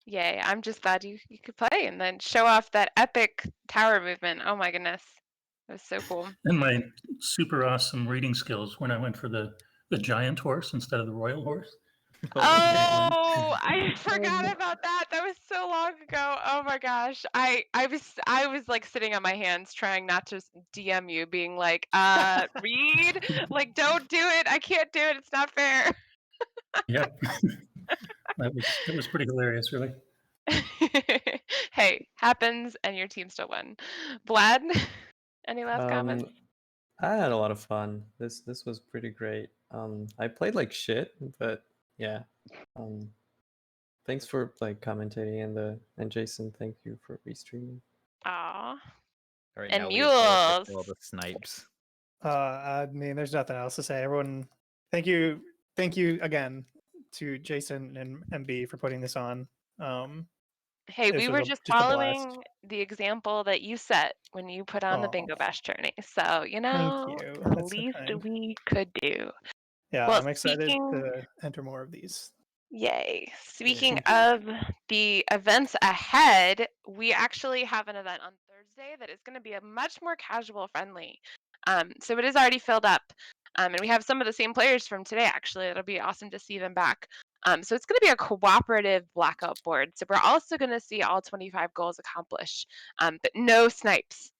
Yay. I'm just glad you could play and then show off that epic tower movement. Oh my goodness. It was so cool. And my super awesome reading skills when I went for the giant horse instead of the royal horse. Oh, I forgot about that. That was so long ago. Oh my gosh. I was like sitting on my hands trying not to DM you, being like, read, like don't do it. I can't do it. It's not fair. Yep. That was pretty hilarious, really. Hey, happens and your team still won. Vlad, any last comments? I had a lot of fun. This was pretty great. I played like shit, but yeah. Thanks for like commentating and Jason, thank you for restreaming. Aw. All right, And now we have to look mules. at all the snipes. I mean, there's nothing else to say. Everyone, thank you again to Jason and MB for putting this on. Hey, this we was were just a blast. following the example that you set when you put on the Bingo Bash tourney. So, you know, Thank you. the That's so least kind. we could do. Yeah, Well, I'm excited to enter more of these. Yay. Speaking of the events ahead, we actually have an event on Thursday that is going to be a much more casual friendly. So it is already filled up. And we have some of the same players from today, actually. It'll be awesome to see them back. So it's going to be a cooperative blackout board. So we're also going to see all 25 goals accomplished, but no snipes.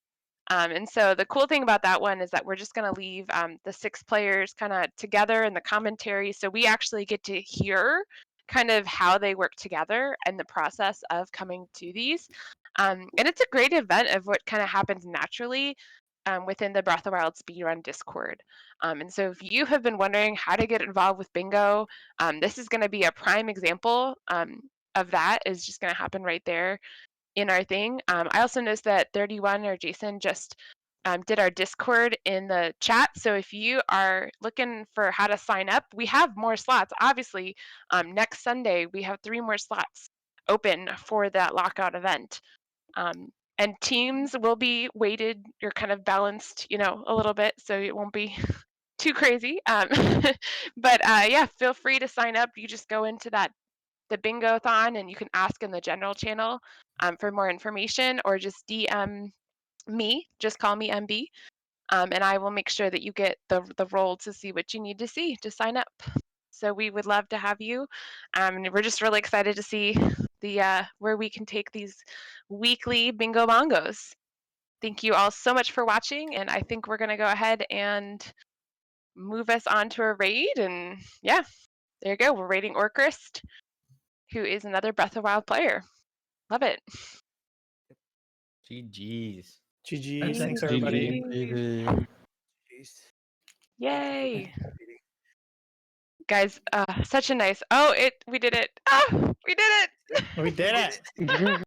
And so the cool thing about that one is that we're just going to leave the 6 players kind of together in the commentary. So we actually get to hear kind of how they work together and the process of coming to these. And it's a great event of what kind of happens naturally within the Breath of the Wild Speedrun Discord. And so if you have been wondering how to get involved with bingo, this is going to be a prime example of that is just going to happen right there in our thing. I also noticed that 31 or Jason just did our Discord in the chat. So if you are looking for how to sign up, we have more slots. Obviously, next Sunday, we have 3 more slots open for that lockout event. And teams will be weighted or kind of balanced, you know, a little bit. So it won't be too crazy. But yeah, feel free to sign up. You just go into the Bingothon and you can ask in the general channel for more information or just DM me, just call me MB, and I will make sure that you get the role to see what you need to see to sign up. So we would love to have you. And we're just really excited to see the where we can take these weekly bingo bongos. Thank you all so much for watching, and I think we're gonna go ahead and move us on to a raid. And yeah, there you go. We're raiding Orcrist, who is another Breath of the Wild player. Love it. GG's. GG. Thanks Thanks, everybody. GG. Yay. Guys, such a nice. We did it. We did it. We did it.